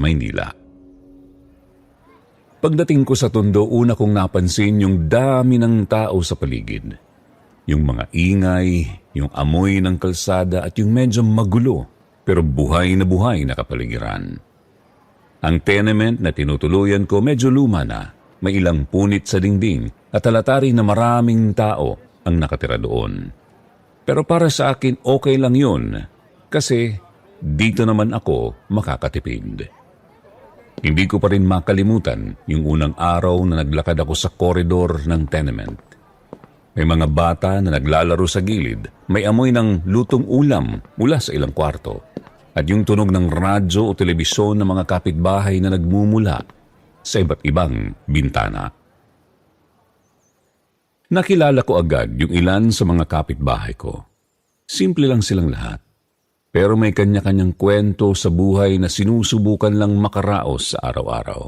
Maynila. Pagdating ko sa Tondo, una kong napansin yung dami ng tao sa paligid. Yung mga ingay, yung amoy ng kalsada at yung medyo magulo pero buhay na kapaligiran. Ang tenement na tinutuluyan ko medyo luma na, may ilang punit sa dingding at halata rin na maraming tao ang nakatira doon. Pero para sa akin okay lang yun kasi dito naman ako makakatipid. Hindi ko pa rin makalimutan yung unang araw na naglakad ako sa koridor ng tenement. May mga bata na naglalaro sa gilid, may amoy ng lutong ulam mula sa ilang kwarto, at yung tunog ng radyo o telebisyon ng mga kapitbahay na nagmumula sa iba't ibang bintana. Nakilala ko agad yung ilan sa mga kapitbahay ko. Simple lang silang lahat. Pero may kanya-kanyang kwento sa buhay na sinusubukan lang makaraos sa araw-araw.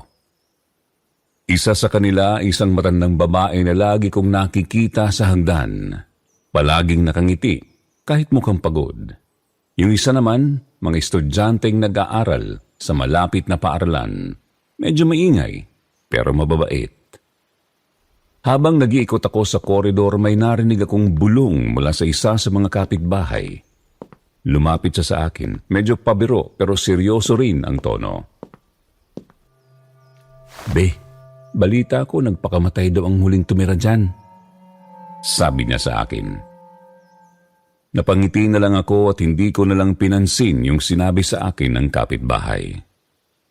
Isa sa kanila, isang matandang babae na lagi kong nakikita sa hagdan. Palaging nakangiti, kahit mukhang pagod. Yung isa naman, mga estudyanteng nag-aaral sa malapit na paaralan. Medyo maingay, pero mababait. Habang nag-iikot ako sa koridor, may narinig akong bulong mula sa isa sa mga kapitbahay. Lumapit siya sa akin. Medyo pabiro pero seryoso rin ang tono. "Be, balita ko nagpakamatay daw ang huling tumira dyan," sabi niya sa akin. Napangiti na lang ako at hindi ko na lang pinansin yung sinabi sa akin ng kapitbahay.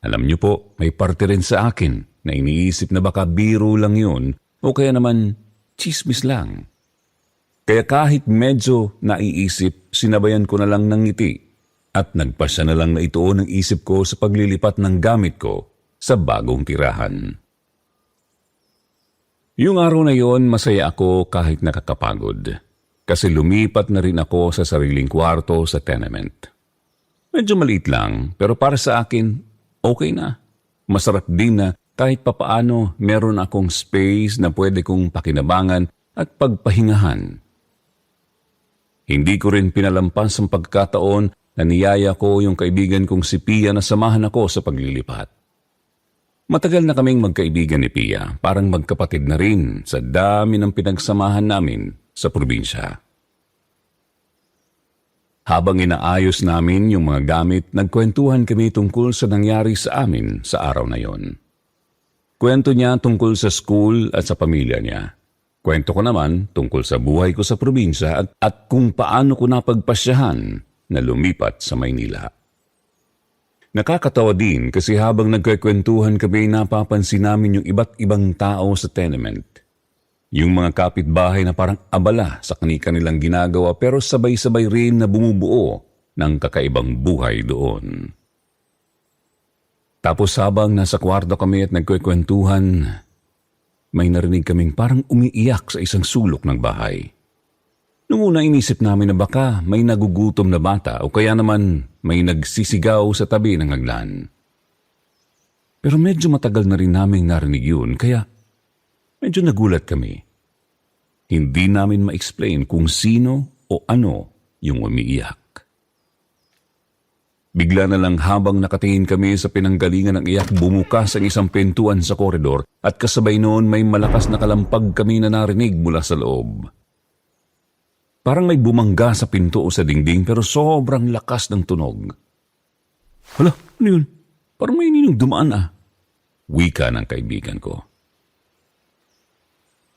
Alam niyo po, may parte rin sa akin na iniisip na baka biro lang yun o kaya naman chismis lang. Kaya kahit medyo naiisip, sinabayan ko na lang ng ngiti at nagpasya na lang na ituon ang isip ko sa paglilipat ng gamit ko sa bagong tirahan. Yung araw na yon, masaya ako kahit nakakapagod kasi lumipat na rin ako sa sariling kwarto sa tenement. Medyo maliit lang pero para sa akin, okay na. Masarap din na kahit papaano meron akong space na pwede kong pakinabangan at pagpahingahan. Hindi ko rin pinalampas ang pagkataon na niyaya ko yung kaibigan kong si Pia na samahan ako sa paglilipat. Matagal na kaming magkaibigan ni Pia, parang magkapatid na rin sa dami ng pinagsamahan namin sa probinsya. Habang inaayos namin yung mga gamit, nagkwentuhan kami tungkol sa nangyari sa amin sa araw na yon. Kwento niya tungkol sa school at sa pamilya niya. Kwento ko naman tungkol sa buhay ko sa probinsya at kung paano ko napagpasyahan na lumipat sa Maynila. Nakakatawa din kasi habang nagkakwentuhan kami, napapansin namin yung iba't ibang tao sa tenement. Yung mga kapitbahay na parang abala sa kanilang ginagawa pero sabay-sabay rin na bumubuo ng kakaibang buhay doon. Tapos habang nasa kwarto kami at nagkakwentuhan, may narinig kaming parang umiiyak sa isang sulok ng bahay. Noong una inisip namin na baka may nagugutom na bata o kaya naman may nagsisigaw sa tabi ng hagdan. Pero medyo matagal na rin naming narinig yun kaya medyo nagulat kami. Hindi namin ma-explain kung sino o ano yung umiiyak. Bigla na lang habang nakatingin kami sa pinanggalingan ng iyak, bumukas ang isang pintuan sa koridor at kasabay noon may malakas na kalampag kami na narinig mula sa loob. Parang may bumangga sa pinto o sa dingding pero sobrang lakas ng tunog. "Hala, ano yun? Parang may ninong dumaan ah," wika ng kaibigan ko.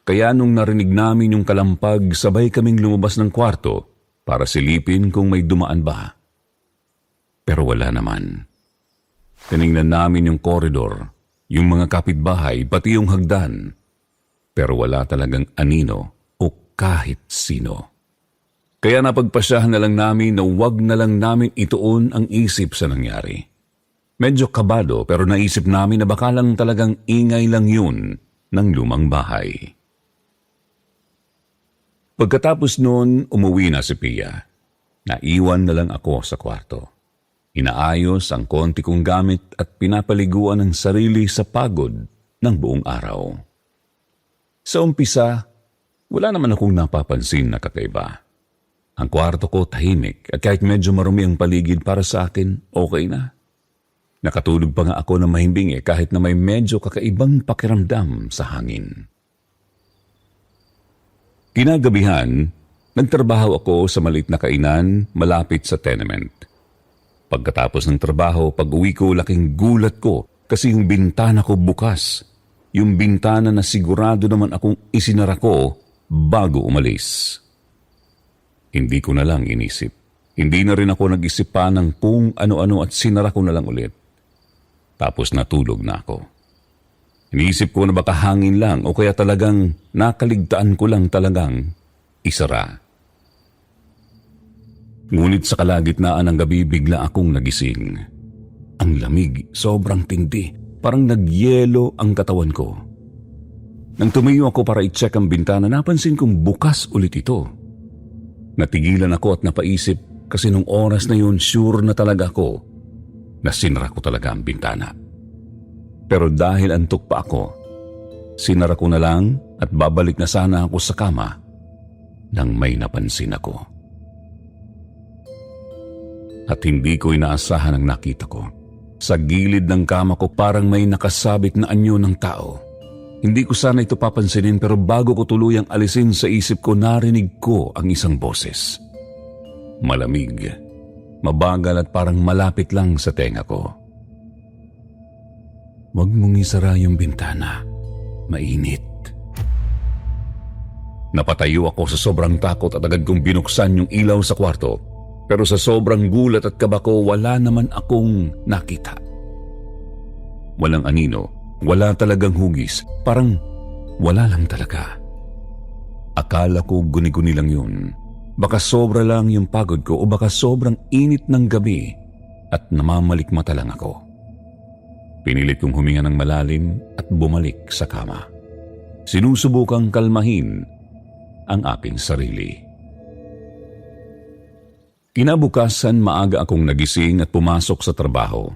Kaya nung narinig namin yung kalampag, sabay kaming lumabas ng kwarto para silipin kung may dumaan ba. Pero wala naman. Tiningnan namin yung koridor, yung mga kapitbahay, pati yung hagdan. Pero wala talagang anino o kahit sino. Kaya napagpasyahan na lang namin na huwag na lang namin ituon ang isip sa nangyari. Medyo kabado pero naisip namin na baka lang talagang ingay lang yun ng lumang bahay. Pagkatapos noon, umuwi na si Pia. Naiwan na lang ako sa kwarto. Inaayos ang konti kong gamit at pinapaliguan ang sarili sa pagod ng buong araw. Sa umpisa, wala naman akong napapansin na kakaiba. Ang kwarto ko tahimik at kahit medyo marumi ang paligid para sa akin, okay na. Nakatulog pa nga ako ng mahimbing kahit na may medyo kakaibang pakiramdam sa hangin. Kinagabihan, nagtrabaho ako sa maliit na kainan malapit sa tenement. Pagkatapos ng trabaho, pag-uwi ko, laking gulat ko kasi yung bintana ko bukas. Yung bintana na sigurado naman akong isinara ko bago umalis. Hindi ko na lang inisip. Hindi na rin ako nag-isip pa ng kung ano-ano at sinara ko na lang ulit. Tapos natulog na ako. Iniisip ko na baka hangin lang o kaya talagang nakaligtaan ko lang talagang isara. Ngunit sa kalagitnaan ng gabi bigla akong nagising. Ang lamig, sobrang tindi, parang nagyelo ang katawan ko. Nang tumayo ako para i-check ang bintana, napansin kong bukas ulit ito. Natigilan ako at napaisip kasi nung oras na yun sure na talaga ako na sinara ko talaga ang bintana. Pero dahil antok pa ako, sinara ko na lang at babalik na sana ako sa kama nang may napansin ako. At hindi ko inaasahan ang nakita ko. Sa gilid ng kama ko parang may nakasabit na anyo ng tao. Hindi ko sana ito papansinin pero bago ko tuluyang alisin sa isip ko, narinig ko ang isang boses. Malamig, mabagal at parang malapit lang sa tenga ko. "Huwag mong isara yung bintana. Mainit." Napatayo ako sa sobrang takot at agad kong binuksan yung ilaw sa kwarto. Pero sa sobrang gulat at kaba ko, wala naman akong nakita. Walang anino, wala talagang hugis, parang wala lang talaga. Akala ko guni-guni lang yun. Baka sobra lang yung pagod ko o baka sobrang init ng gabi at namamalikmata lang ako. Pinilit kong huminga ng malalim at bumalik sa kama. Sinusubukang kalmahin ang aking sarili. Kinabukasan, maaga akong nagising at pumasok sa trabaho.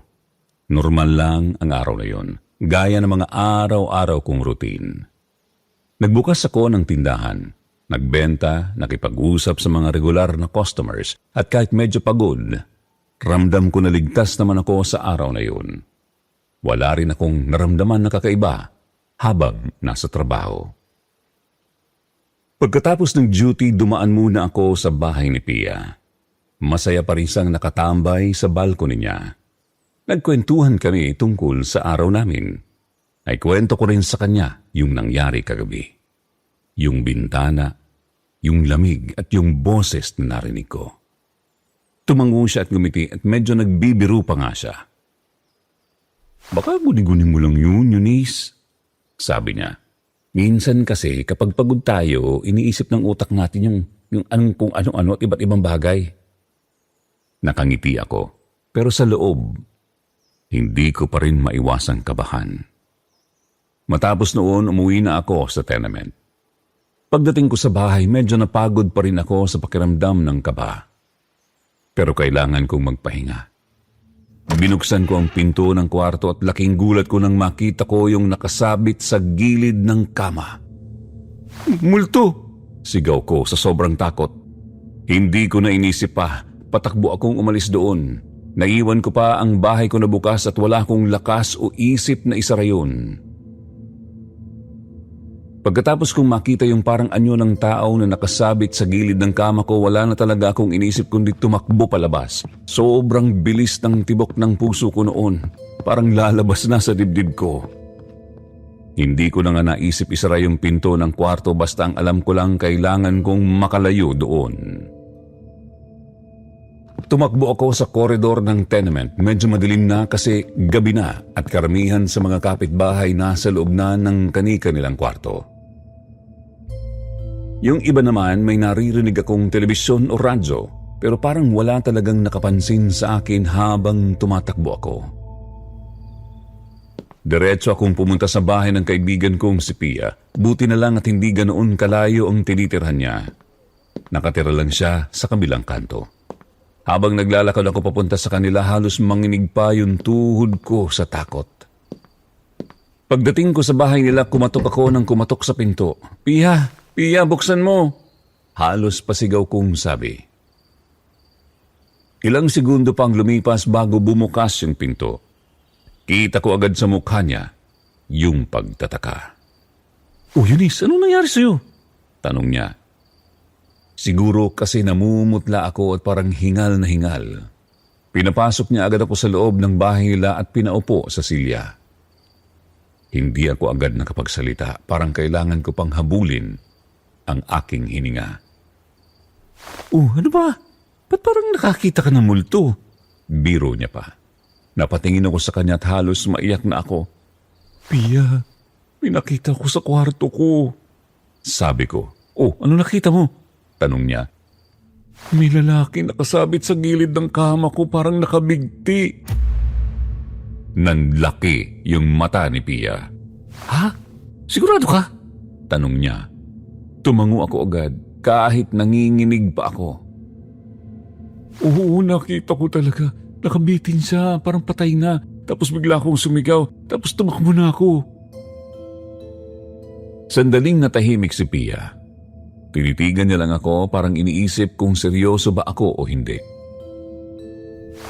Normal lang ang araw na yon, gaya ng mga araw-araw kong routine. Nagbukas ako ng tindahan, nagbenta, nakipag-usap sa mga regular na customers at kahit medyo pagod, ramdam ko na ligtas naman ako sa araw na yon. Wala rin akong naramdaman na kakaiba habang nasa trabaho. Pagkatapos ng duty, dumaan muna ako sa bahay ni Pia. Masaya pa rin siyang nakatambay sa balcony niya. Nagkwentuhan kami tungkol sa araw namin. Ay kwento ko rin sa kanya yung nangyari kagabi. Yung bintana, yung lamig at yung boses na narinig ko. Tumango siya at ngumiti at medyo nagbibiro pa nga siya. "Baka guni-guni mo lang yun, Eunice," sabi niya. "Minsan kasi kapag pagod tayo, iniisip ng utak natin yung kung ano-ano at iba't ibang bagay." Nakangiti ako, pero sa loob, hindi ko pa rin maiwasang kabahan. Matapos noon, umuwi na ako sa tenement. Pagdating ko sa bahay, medyo napagod pa rin ako sa pakiramdam ng kaba. Pero kailangan kong magpahinga. Binuksan ko ang pinto ng kwarto at laking gulat ko nang makita ko yung nakasabit sa gilid ng kama. "Multo!" sigaw ko sa sobrang takot. Hindi ko na inisip pa. Patakbo akong umalis doon. Naiwan ko pa ang bahay ko na bukas at wala akong lakas o isip na isara yun. Pagkatapos kong makita yung parang anyo ng tao na nakasabit sa gilid ng kama ko, wala na talaga akong inisip kundi tumakbo palabas. Sobrang bilis ng tibok ng puso ko noon. Parang lalabas na sa dibdib ko. Hindi ko na nga naisip isara yung pinto ng kwarto basta ang alam ko lang kailangan kong makalayo doon. Tumakbo ako sa koridor ng tenement. Medyo madilim na kasi gabi na at karamihan sa mga kapitbahay nasa loob na ng kani-kanilang kwarto. Yung iba naman may naririnig akong telebisyon o radyo pero parang wala talagang nakapansin sa akin habang tumatakbo ako. Diretso akong pumunta sa bahay ng kaibigan kong si Pia. Buti na lang at hindi ganoon kalayo ang tinitirhan niya. Nakatira lang siya sa kabilang kanto. Habang naglalakad ako papunta sa kanila, halos manginig pa yung tuhod ko sa takot. Pagdating ko sa bahay nila, kumatok ako ng kumatok sa pinto. "Pia! Pia, buksan mo!" Halos pasigaw kong sabi. Ilang segundo pang lumipas bago bumukas yung pinto. Kita ko agad sa mukha niya yung pagtataka. "Oh, Eunice, anong nangyari sa'yo?" tanong niya. Siguro kasi namumutla ako at parang hingal na hingal. Pinapasok niya agad ako sa loob ng bahay nila at pinaupo sa silya. Hindi ako agad nakapagsalita, parang kailangan ko pang habulin ang aking hininga. "Oh, ano ba? Ba't parang nakakita ka ng multo?" Biro niya pa. Napatingin ako sa kanya at halos maiyak na ako. "Pia, pinakita ko sa kwarto ko." Sabi ko. "Oh, ano nakita mo?" tanong niya. "May lalaki nakasabit sa gilid ng kama ko, parang nakabigti." Nanlaki yung mata ni Pia. "Ha? Sigurado ka?" tanong niya. Tumango ako agad kahit nanginginig pa ako. "Oo, nakita ko talaga. Nakabitin siya, parang patay na. Tapos bigla akong sumigaw, tapos tumakbo na ako." Sandaling natahimik si Pia. Tinitigan niya lang ako, parang iniisip kung seryoso ba ako o hindi.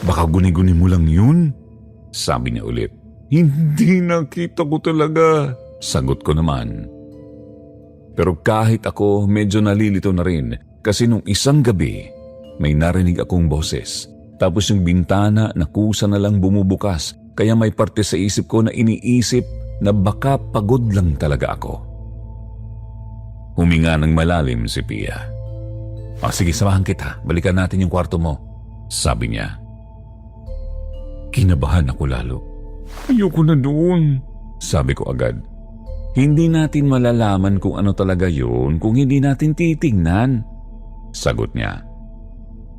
"Baka guni-guni mo lang yun?" sabi niya ulit. "Hindi, nakita ko talaga." Sagot ko naman. Pero kahit ako, medyo nalilito na rin kasi nung isang gabi, may narinig akong boses. Tapos yung bintana na kusa na lang bumubukas, kaya may parte sa isip ko na iniisip na baka pagod lang talaga ako. Huminga ng malalim si Pia. Sige, samahan kita. Balikan natin yung kwarto mo," sabi niya. Kinabahan ako lalo. "Ayoko na doon," sabi ko agad. "Hindi natin malalaman kung ano talaga yun kung hindi natin titignan," sagot niya.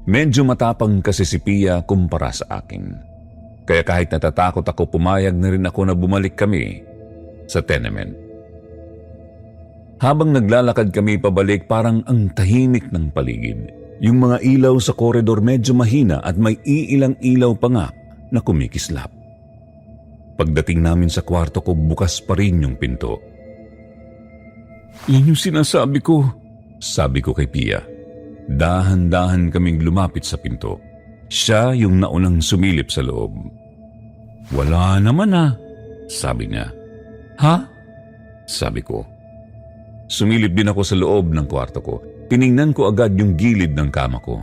Medyo matapang kasi si Pia kumpara sa akin. Kaya kahit natatakot ako, pumayag na rin ako na bumalik kami sa tenement. Habang naglalakad kami pabalik, parang ang tahimik ng paligid. Yung mga ilaw sa koridor medyo mahina at may iilang ilaw pa nga na kumikislap. Pagdating namin sa kwarto ko, bukas pa rin yung pinto. "Yan yung sinasabi ko," sabi ko kay Pia. Dahan-dahan kaming lumapit sa pinto. Siya yung naunang sumilip sa loob. "Wala naman sabi niya. "Ha?" sabi ko. Sumilip din ako sa loob ng kwarto ko. Tiningnan ko agad yung gilid ng kama ko.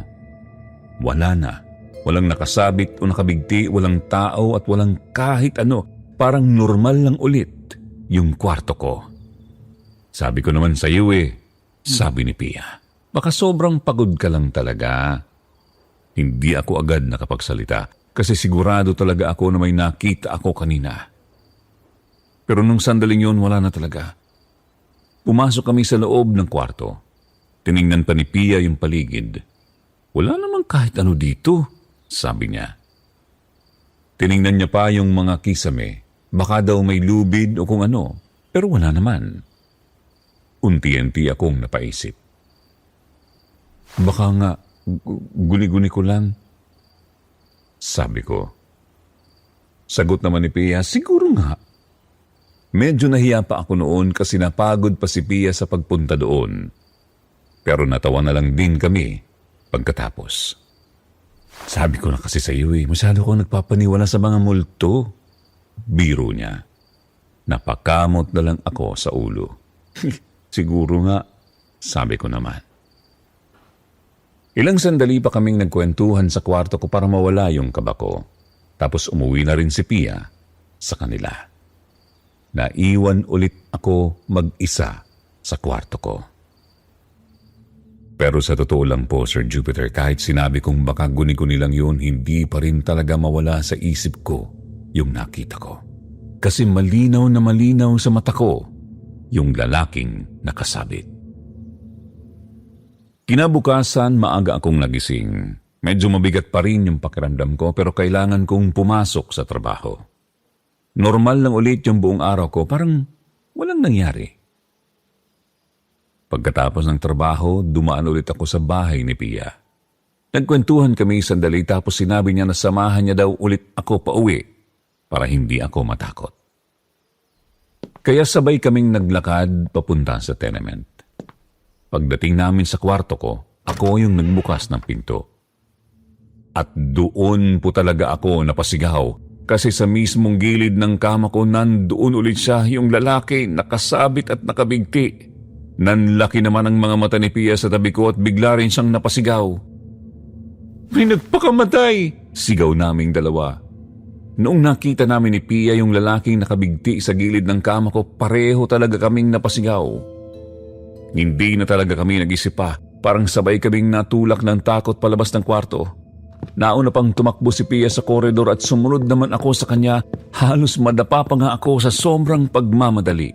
Wala na. Walang nakasabit o nakabigti, walang tao at walang kahit ano. Parang normal lang ulit yung kwarto ko. "Sabi ko naman sa iyo sabi ni Pia. "Baka sobrang pagod ka lang talaga." Hindi ako agad nakapagsalita kasi sigurado talaga ako na may nakita ako kanina. Pero nung sandaling yun, wala na talaga. Pumasok kami sa loob ng kwarto. Tiningnan pa ni Pia yung paligid. "Wala namang kahit ano dito," sabi niya. Tiningnan niya pa yung mga kisame. Baka daw may lubid o kung ano, pero wala naman. Unti-unti akong napaisip. "Baka nga, guni-guni ko lang," sabi ko. Sagot naman ni Pia, "Siguro nga." Medyo nahiya pa ako noon kasi napagod pa si Pia sa pagpunta doon. Pero natawa na lang din kami pagkatapos. "Sabi ko na kasi sa iyo masyado ko nagpapaniwala sa mga multo." Biro niya. Napakamot na lang ako sa ulo. "Siguro nga," sabi ko naman. Ilang sandali pa kaming nagkwentuhan sa kwarto ko para mawala yung kaba ko. Tapos umuwi na rin si Pia sa kanila. Naiwan ulit ako mag-isa sa kwarto ko. Pero sa totoo lang po, Sir Jupiter, kahit sinabi kong baka guni-guni lang yun, hindi pa rin talaga mawala sa isip ko yung nakita ko. Kasi malinaw na malinaw sa mata ko yung lalaking nakasabit. Kinabukasan, maaga akong nagising. Medyo mabigat pa rin yung pakiramdam ko pero kailangan kong pumasok sa trabaho. Normal lang ulit yung buong araw ko, parang walang nangyari. Pagkatapos ng trabaho, dumaan ulit ako sa bahay ni Pia. Nagkwentuhan kami sandali tapos sinabi niya na samahan niya daw ulit ako pauwi para hindi ako matakot. Kaya sabay kaming naglakad papunta sa tenement. Pagdating namin sa kwarto ko, ako yung nagbukas ng pinto. At doon po talaga ako napasigaw Kasi sa mismong gilid ng kama ko nandoon ulit siya, yung lalaki, nakasabit at nakabigti. Nanlaki naman ang mga mata ni Pia sa tabi ko at bigla rin siyang napasigaw. "May nagpakamatay!" sigaw naming dalawa. Noong nakita namin ni Pia yung lalaking nakabigti sa gilid ng kama ko, pareho talaga kaming napasigaw. Hindi na talaga kami nag-isip pa. Parang sabay kaming natulak ng takot palabas ng kwarto. Nauna pang tumakbo si Pia sa koridor at sumunod naman ako sa kanya. Halos madapa pa nga ako sa sobrang pagmamadali.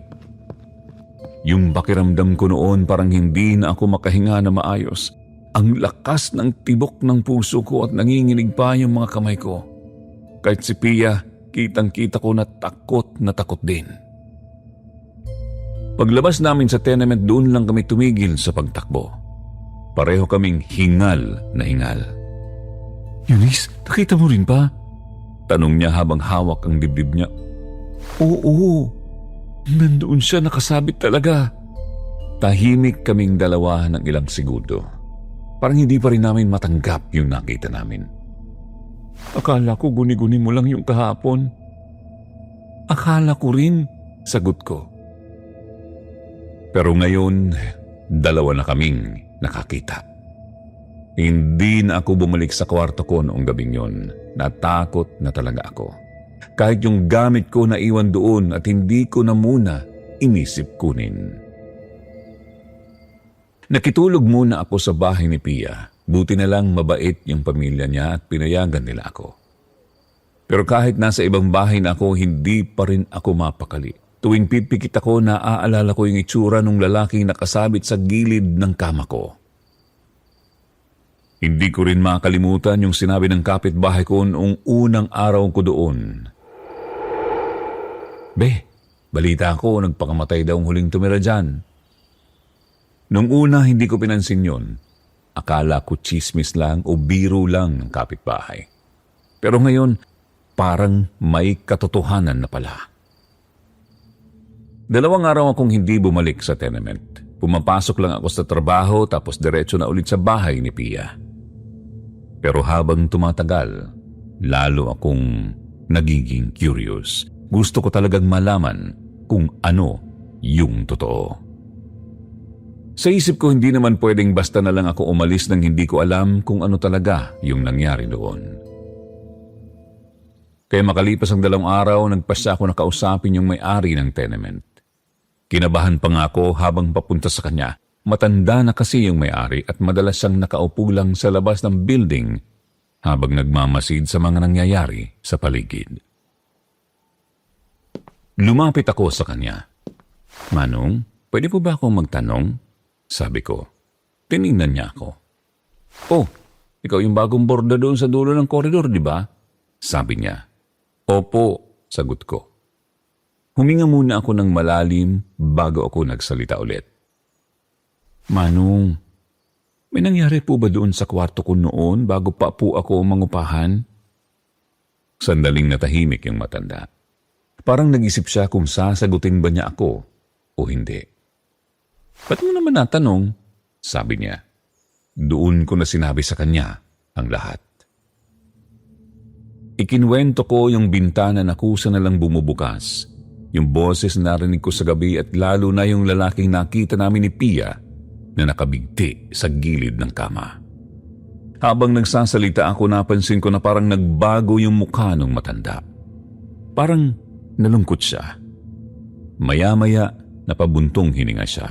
Yung pakiramdam ko noon parang hindi na ako makahinga na maayos. Ang lakas ng tibok ng puso ko at nanginginig pa yung mga kamay ko. Kahit si Pia, kitang-kita ko na takot din. Paglabas namin sa tenement, doon lang kami tumigil sa pagtakbo. Pareho kaming hingal na hingal. "Eunice, nakita mo rin ba?" tanong niya habang hawak ang dibdib niya. Oo, nandoon siya, nakasabit talaga." Tahimik kaming dalawa ng ilang segundo. Parang hindi pa rin namin matanggap yung nakita namin. "Akala ko guni-guni mo lang yung kahapon." "Akala ko rin," sagot ko. Pero ngayon, dalawa na kaming nakakita. Hindi na ako bumalik sa kwarto ko noong gabing yon. Natakot na talaga ako. Kahit yung gamit ko naiwan doon at hindi ko na muna inisip kunin. Nakitulog muna ako sa bahay ni Pia. Buti na lang mabait yung pamilya niya at pinayagan nila ako. Pero kahit nasa ibang bahay na ako, hindi pa rin ako mapakali. Tuwing pipikit ako, naaalala ko yung itsura ng lalaking nakasabit sa gilid ng kama ko. Hindi ko rin makalimutan yung sinabi ng kapitbahay ko noong unang araw ko doon. "Be, balita ko, nagpakamatay daw ang huling tumira dyan." Nung una, hindi ko pinansin yon. Akala ko chismis lang o biro lang ng kapitbahay. Pero ngayon, parang may katotohanan na pala. 2 araw akong hindi bumalik sa tenement. Pumapasok lang ako sa trabaho tapos diretso na ulit sa bahay ni Pia. Pero habang tumatagal, lalo akong nagiging curious. Gusto ko talagang malaman kung ano yung totoo. Sa isip ko, hindi naman pwedeng basta na lang ako umalis nang hindi ko alam kung ano talaga yung nangyari doon. Kaya makalipas ang 2 araw, nagpasya ako na kausapin yung may-ari ng tenement. Kinabahan pa nga ako habang papunta sa kanya. Matanda na kasi yung may-ari at madalas siyang nakaupo lang sa labas ng building habang nagmamasid sa mga nangyayari sa paligid. Lumapit ako sa kanya. "Manong, pwede po ba akong magtanong?" sabi ko. Tiningnan niya ako. "Oh, ikaw yung bagong borda doon sa dulo ng koridor, di ba?" sabi niya. "Opo," sagot ko. Huminga muna ako ng malalim bago ako nagsalita ulit. "Manong, may nangyari po ba doon sa kwarto ko noon bago pa po ako mangupahan?" Sandaling natahimik yung matanda. Parang nag-isip siya kung sasagutin ba niya ako o hindi. "Ba't mo naman natanong?" sabi niya. Doon ko na sinabi sa kanya ang lahat. Ikinwento ko yung bintana na kusa na lang bumubukas, yung boses na narinig ko sa gabi at lalo na yung lalaking nakita namin ni Pia na nakabigti sa gilid ng kama. Habang nagsasalita ako, napansin ko na parang nagbago yung mukha ng matanda. Parang nalungkot siya. Maya-maya, napabuntong hininga siya.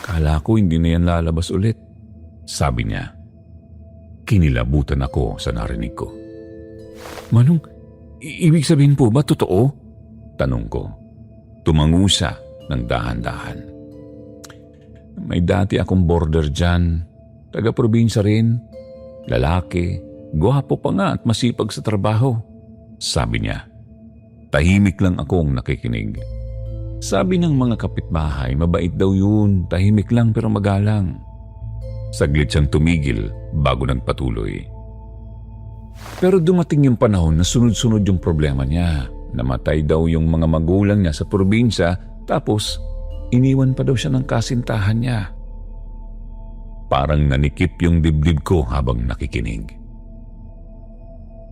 "Kala ko hindi na yan lalabas ulit," sabi niya. Kinilabutan ako sa narinig ko. "Manong, ibig sabihin po ba totoo?" tanong ko. Tumango siya ng dahan-dahan. "May dati akong border dyan. Taga-probinsya rin. Lalaki. Gwapo pa nga at masipag sa trabaho," sabi niya. Tahimik lang akong nakikinig. Sabi ng mga kapitbahay, mabait daw yun. Tahimik lang pero magalang. Saglit siyang tumigil bago nagpatuloy. Pero dumating yung panahon na sunod-sunod yung problema niya. Namatay daw yung mga magulang niya sa probinsya, tapos iniwan pa daw siya ng kasintahan niya. Parang nanikip yung dibdib ko habang nakikinig.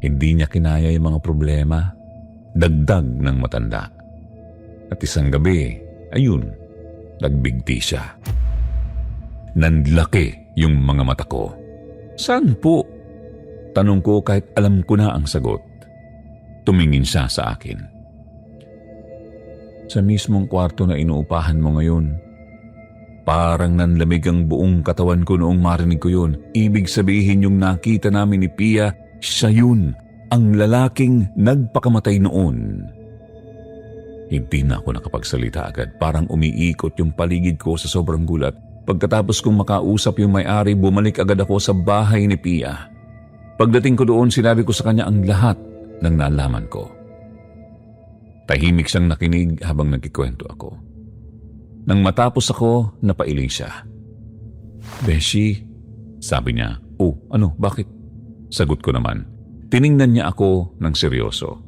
Hindi niya kinaya yung mga problema, dagdag ng matanda. At isang gabi, ayun, nagbigti siya. Nanlaki yung mga mata ko. Saan po? Tanong ko kahit alam ko na ang sagot. Tumingin siya sa akin. Sa mismong kwarto na inuupahan mo ngayon. Parang nanlamig ang buong katawan ko noong marinig ko yun. Ibig sabihin yung nakita namin ni Pia, siya yun, ang lalaking nagpakamatay noon. Hindi na ako nakapagsalita agad. Parang umiikot yung paligid ko sa sobrang gulat. Pagkatapos kong makausap yung may-ari, bumalik agad ako sa bahay ni Pia. Pagdating ko doon, sinabi ko sa kanya ang lahat ng nalaman ko. Tahimik siyang nakinig habang nagkikwento ako. Nang matapos ako, napailing siya. Beshi, sabi niya. Oh, ano, bakit? Sagot ko naman. Tiningnan niya ako ng seryoso.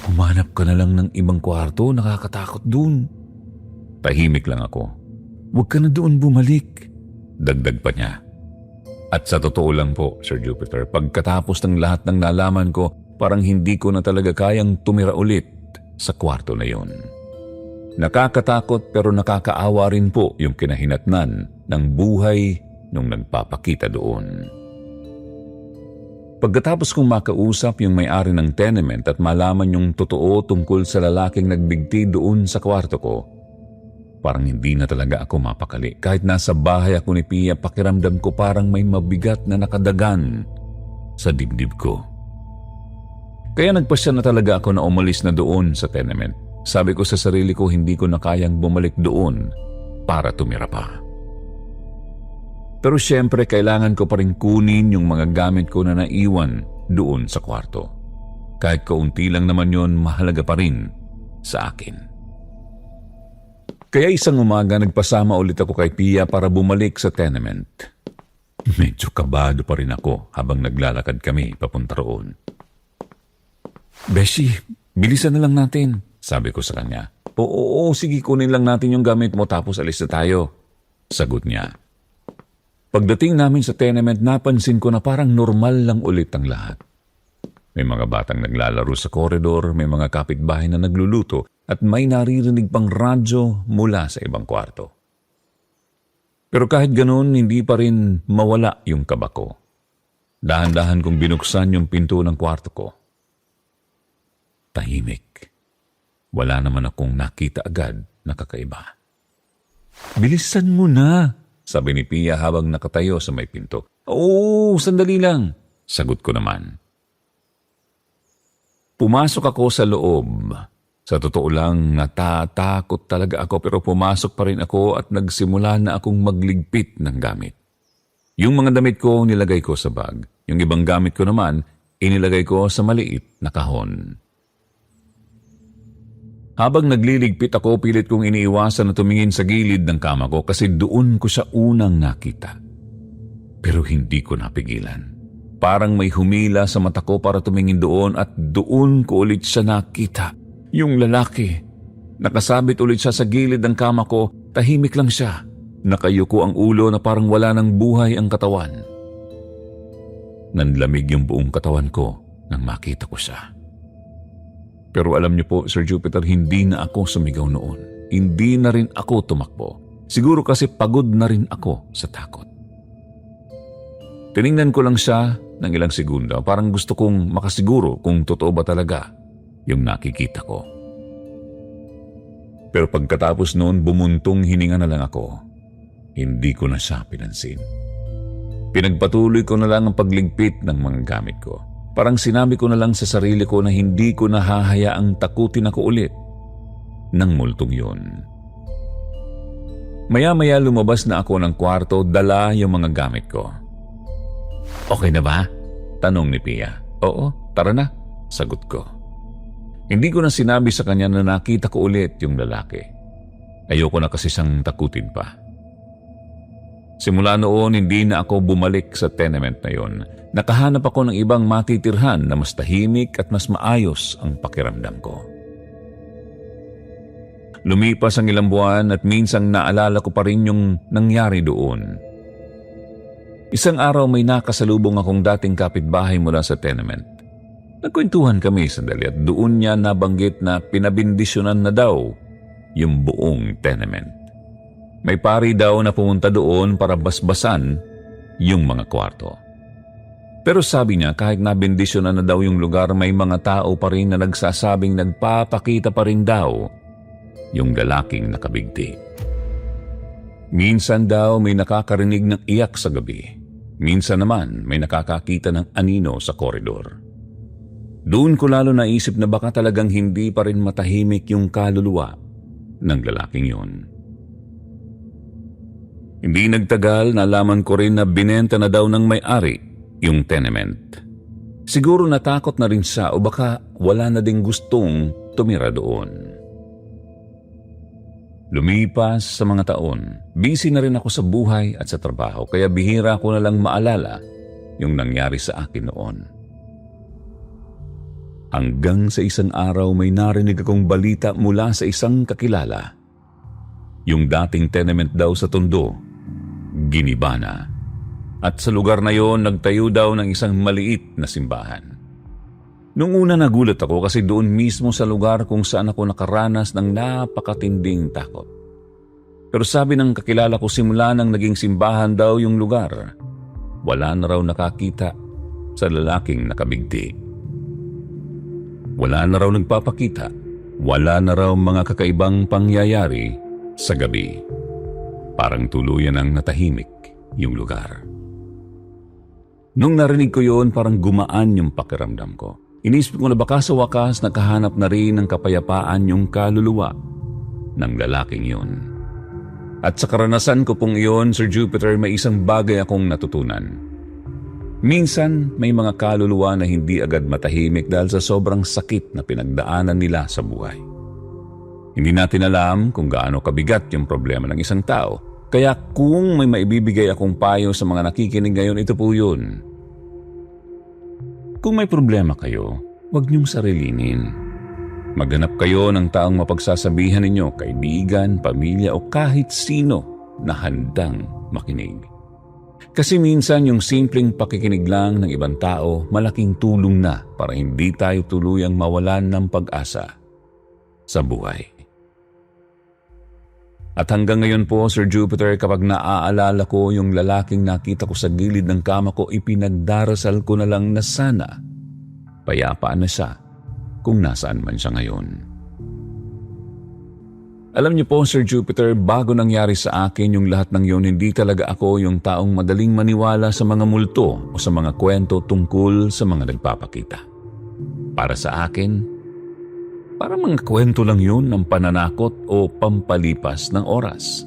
Humanap ka na lang ng ibang kwarto, nakakatakot dun. Tahimik lang ako. Huwag ka na doon bumalik. Dagdag pa niya. At sa totoo lang po, Sir Jupiter, pagkatapos ng lahat ng nalaman ko, parang hindi ko na talaga kayang tumira ulit sa kwarto na yon. Nakakatakot pero nakakaawa rin po yung kinahinatnan ng buhay nung nagpapakita doon. Pagkatapos kong makausap yung may-ari ng tenement at malaman yung totoo tungkol sa lalaking nagbigti doon sa kwarto ko, parang hindi na talaga ako mapakali. Kahit nasa bahay ako ni Pia, pakiramdam ko parang may mabigat na nakadagan sa dibdib ko. Kaya nagpasya na talaga ako na umalis na doon sa tenement. Sabi ko sa sarili ko, hindi ko na kayang bumalik doon para tumira pa. Pero siyempre, kailangan ko pa rin kunin yung mga gamit ko na naiwan doon sa kwarto. Kahit kaunti lang naman yon, mahalaga pa rin sa akin. Kaya isang umaga, nagpasama ulit ako kay Pia para bumalik sa tenement. Medyo kabado pa rin ako habang naglalakad kami papunta roon. Beshi, bilisan na lang natin, sabi ko sa kanya. Oo, sige, kunin lang natin yung gamit mo tapos alis na tayo. Sagot niya. Pagdating namin sa tenement, napansin ko na parang normal lang ulit ang lahat. May mga batang naglalaro sa koridor, may mga kapitbahay na nagluluto, at may naririnig pang radyo mula sa ibang kwarto. Pero kahit ganoon, hindi pa rin mawala yung kaba ko. Dahan-dahan kong binuksan yung pinto ng kwarto ko. Tahimik. Wala naman akong nakita agad na kakaiba. Bilisan mo na, sabi ni Pia habang nakatayo sa may pinto. Oo, sandali lang, sagot ko naman. Pumasok ako sa loob. Sa totoo lang, natatakot talaga ako pero pumasok pa rin ako at nagsimula na akong magligpit ng gamit. Yung mga damit ko nilagay ko sa bag. Yung ibang gamit ko naman, inilagay ko sa maliit na kahon. Habang nagliligpit ako, pilit kong iniiwasan na tumingin sa gilid ng kama ko kasi doon ko siya unang nakita. Pero hindi ko napigilan. Parang may humila sa mata ko para tumingin doon at doon ko ulit siya nakita. Yung lalaki. Nakasabit ulit siya sa gilid ng kama ko, tahimik lang siya. Nakayuko ang ulo na parang wala ng buhay ang katawan. Nanlamig yung buong katawan ko nang makita ko siya. Pero alam niyo po, Sir Jupiter, hindi na ako sumigaw noon. Hindi na rin ako tumakbo. Siguro kasi pagod na rin ako sa takot. Tiningnan ko lang siya ng ilang segundo. Parang gusto kong makasiguro kung totoo ba talaga yung nakikita ko. Pero pagkatapos noon, bumuntong hininga na lang ako. Hindi ko na siya pinansin. Pinagpatuloy ko na lang ang pagligpit ng mga gamit ko. Parang sinabi ko na lang sa sarili ko na hindi ko na hahayaang takutin ako ulit ng multong yun. Maya-maya lumabas na ako ng kwarto, dala yung mga gamit ko. Okay na ba? Tanong ni Pia. Oo, tara na, sagot ko. Hindi ko na sinabi sa kanya na nakita ko ulit yung lalaki. Ayoko na kasi siyang takutin pa. Simula noon, hindi na ako bumalik sa tenement na yon. Nakahanap ako ng ibang matitirhan na mas tahimik at mas maayos ang pakiramdam ko. Lumipas ang ilang buwan at minsang naalala ko pa rin yung nangyari doon. Isang araw may nakasalubong akong dating kapitbahay mula sa tenement. Nagkwentuhan kami sandali at doon niya nabanggit na pinabindisyonan na daw yung buong tenement. May pari daw na pumunta doon para basbasan yung mga kwarto. Pero sabi niya kahit nabindisyonan na daw yung lugar, may mga tao pa rin na nagsasabing nagpapakita pa rin daw yung lalaking nakabigti. Minsan daw may nakakarinig ng iyak sa gabi. Minsan naman may nakakakita ng anino sa koridor. Doon ko lalo naisip na baka talagang hindi pa rin matahimik yung kaluluwa ng lalaking yun. Hindi nagtagal, nalaman ko rin na binenta na daw ng may-ari yung tenement. Siguro natakot na rin siya o baka wala na ding gustong tumira doon. Lumipas sa mga taon, busy na rin ako sa buhay at sa trabaho kaya bihira ko na lang maalala yung nangyari sa akin noon. Hanggang sa isang araw may narinig akong balita mula sa isang kakilala. Yung dating tenement daw sa Tondo, giniba na. At sa lugar na yon nagtayo daw ng isang maliit na simbahan. Nung una nagulat ako kasi doon mismo sa lugar kung saan ako nakaranas ng napakatinding takot. Pero sabi ng kakilala ko simula nang naging simbahan daw yung lugar, wala na raw nakakita sa lalaking nakabigti. Wala na raw nagpapakita, wala na raw mga kakaibang pangyayari sa gabi. Parang tuluyan ang natahimik yung lugar. Nung narinig ko yon, parang gumaan yung pakiramdam ko. Inisip ko na baka sa wakas nakahanap na rin ng kapayapaan yung kaluluwa ng lalaking yon. At sa karanasan ko pong iyon, Sir Jupiter, may isang bagay akong natutunan. Minsan, may mga kaluluwa na hindi agad matahimik dahil sa sobrang sakit na pinagdaanan nila sa buhay. Hindi natin alam kung gaano kabigat yung problema ng isang tao. Kaya kung may maibibigay akong payo sa mga nakikinig ngayon, ito po yun. Kung may problema kayo, huwag niyong sarilinin. Maghanap kayo ng taong mapagsasabihan ninyo, kaibigan, pamilya o kahit sino na handang makinig. Kasi minsan yung simpleng pakikinig lang ng ibang tao, malaking tulong na para hindi tayo tuluyang mawalan ng pag-asa sa buhay. At hanggang ngayon po, Sir Jupiter, kapag naaalala ko yung lalaking nakita ko sa gilid ng kama ko, ipinagdarasal ko na lang na sana payapaan na siya kung nasaan man siya ngayon. Alam niyo po, Sir Jupiter, bago nangyari sa akin yung lahat ng yun, hindi talaga ako yung taong madaling maniwala sa mga multo o sa mga kwento tungkol sa mga nagpapakita. Para sa akin, para mga kwento lang yun ng pananakot o pampalipas ng oras.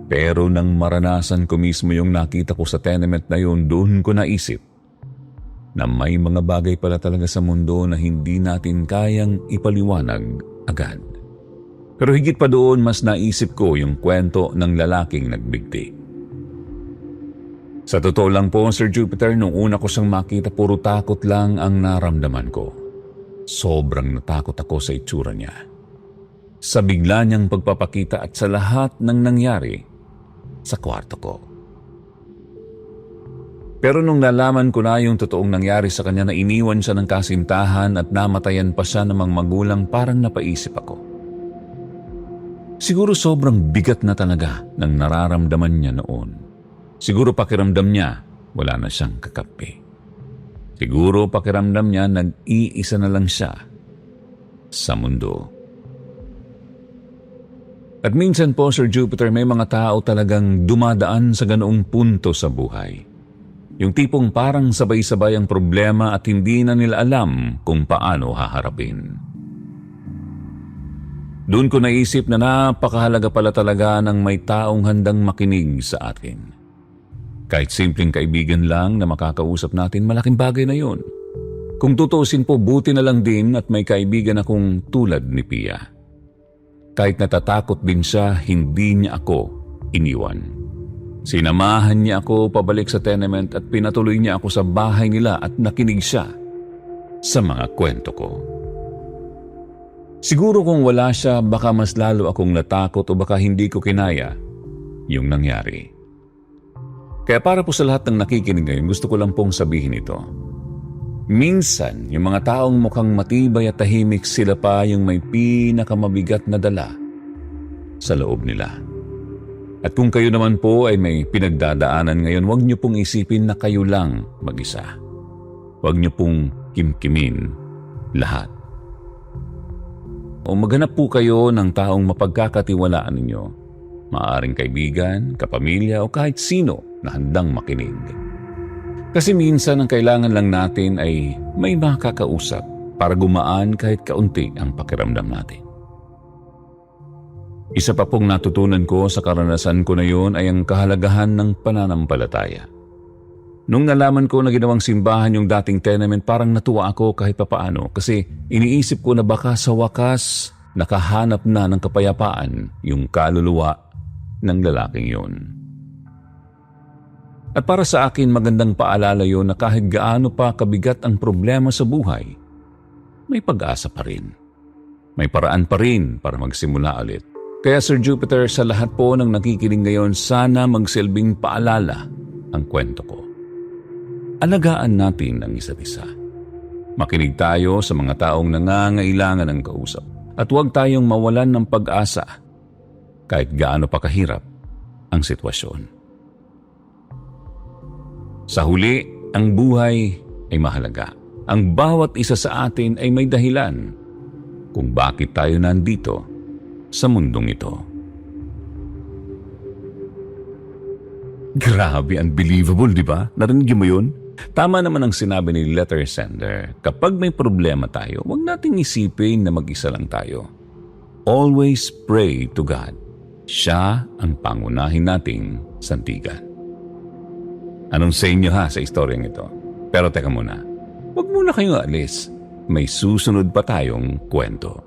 Pero nang maranasan ko mismo yung nakita ko sa tenement na yun, doon ko naisip na may mga bagay pala talaga sa mundo na hindi natin kayang ipaliwanag agad. Pero higit pa doon, mas naisip ko yung kwento ng lalaking nagbigti. Sa totoo lang po, Sir Jupiter, nung una ko siyang makita, puro takot lang ang naramdaman ko. Sobrang natakot ako sa itsura niya. Sa bigla niyang pagpapakita at sa lahat ng nangyari sa kwarto ko. Pero nung nalaman ko na yung totoong nangyari sa kanya na iniwan siya ng kasintahan at namatayan pa siya ng mga magulang, parang napaisip ako. Siguro sobrang bigat na talaga ng nararamdaman niya noon. Siguro pakiramdam niya wala na siyang kakampi. Siguro pakiramdam niya nag-iisa na lang siya sa mundo. At minsan po, Sir Jupiter, may mga tao talagang dumadaan sa ganoong punto sa buhay. Yung tipong parang sabay-sabay ang problema at hindi na nila alam kung paano haharapin. Doon ko naisip na napakahalaga pala talaga ng may taong handang makinig sa atin. Kahit simpleng kaibigan lang na makakausap natin, malaking bagay na yun. Kung tutuusin po, buti na lang din at may kaibigan akong tulad ni Pia. Kahit natatakot din siya, hindi niya ako iniwan. Sinamahan niya ako pabalik sa tenement at pinatuloy niya ako sa bahay nila at nakinig siya sa mga kwento ko. Siguro kung wala siya, baka mas lalo akong natakot o baka hindi ko kinaya yung nangyari. Kaya para po sa lahat ng nakikinig ngayon, gusto ko lang pong sabihin ito. Minsan, yung mga taong mukhang matibay at tahimik, sila pa yung may pinakamabigat na dala sa loob nila. At kung kayo naman po ay may pinagdadaanan ngayon, huwag niyo pong isipin na kayo lang mag-isa. Huwag niyo pong kimkimin lahat. O maghanap po kayo ng taong mapagkakatiwalaan ninyo. Maaaring kaibigan, kapamilya o kahit sino na handang makinig. Kasi minsan ang kailangan lang natin ay may makakausap para gumaan kahit kaunti ang pakiramdam natin. Isa pa pong natutunan ko sa karanasan ko na yun ay ang kahalagahan ng pananampalataya. Nung nalaman ko na ginawang simbahan yung dating tenement, parang natuwa ako kahit papaano kasi iniisip ko na baka sa wakas nakahanap na ng kapayapaan yung kaluluwa ng lalaking yun. At para sa akin, magandang paalala yun na kahit gaano pa kabigat ang problema sa buhay, may pag-asa pa rin. May paraan pa rin para magsimula ulit. Kaya Sir Jupiter, sa lahat po ng nakikinig ngayon, sana magsilbing paalala ang kwento ko. Alagaan natin ang isa't isa. Makinig tayo sa mga taong nangangailangan ng kausap. At huwag tayong mawalan ng pag-asa kahit gaano pa kahirap ang sitwasyon. Sa huli, ang buhay ay mahalaga. Ang bawat isa sa atin ay may dahilan kung bakit tayo nandito sa mundong ito. Grabe, unbelievable, di ba? Narinig mo yun? Tama naman ang sinabi ni letter sender. Kapag may problema tayo, huwag nating isipin na mag-isa lang tayo. Always pray to God. Siya ang pangunahin nating santigan. Anong sa inyo ha sa istoryang ito? Pero teka muna, huwag muna kayong alis. May susunod pa tayong kwento.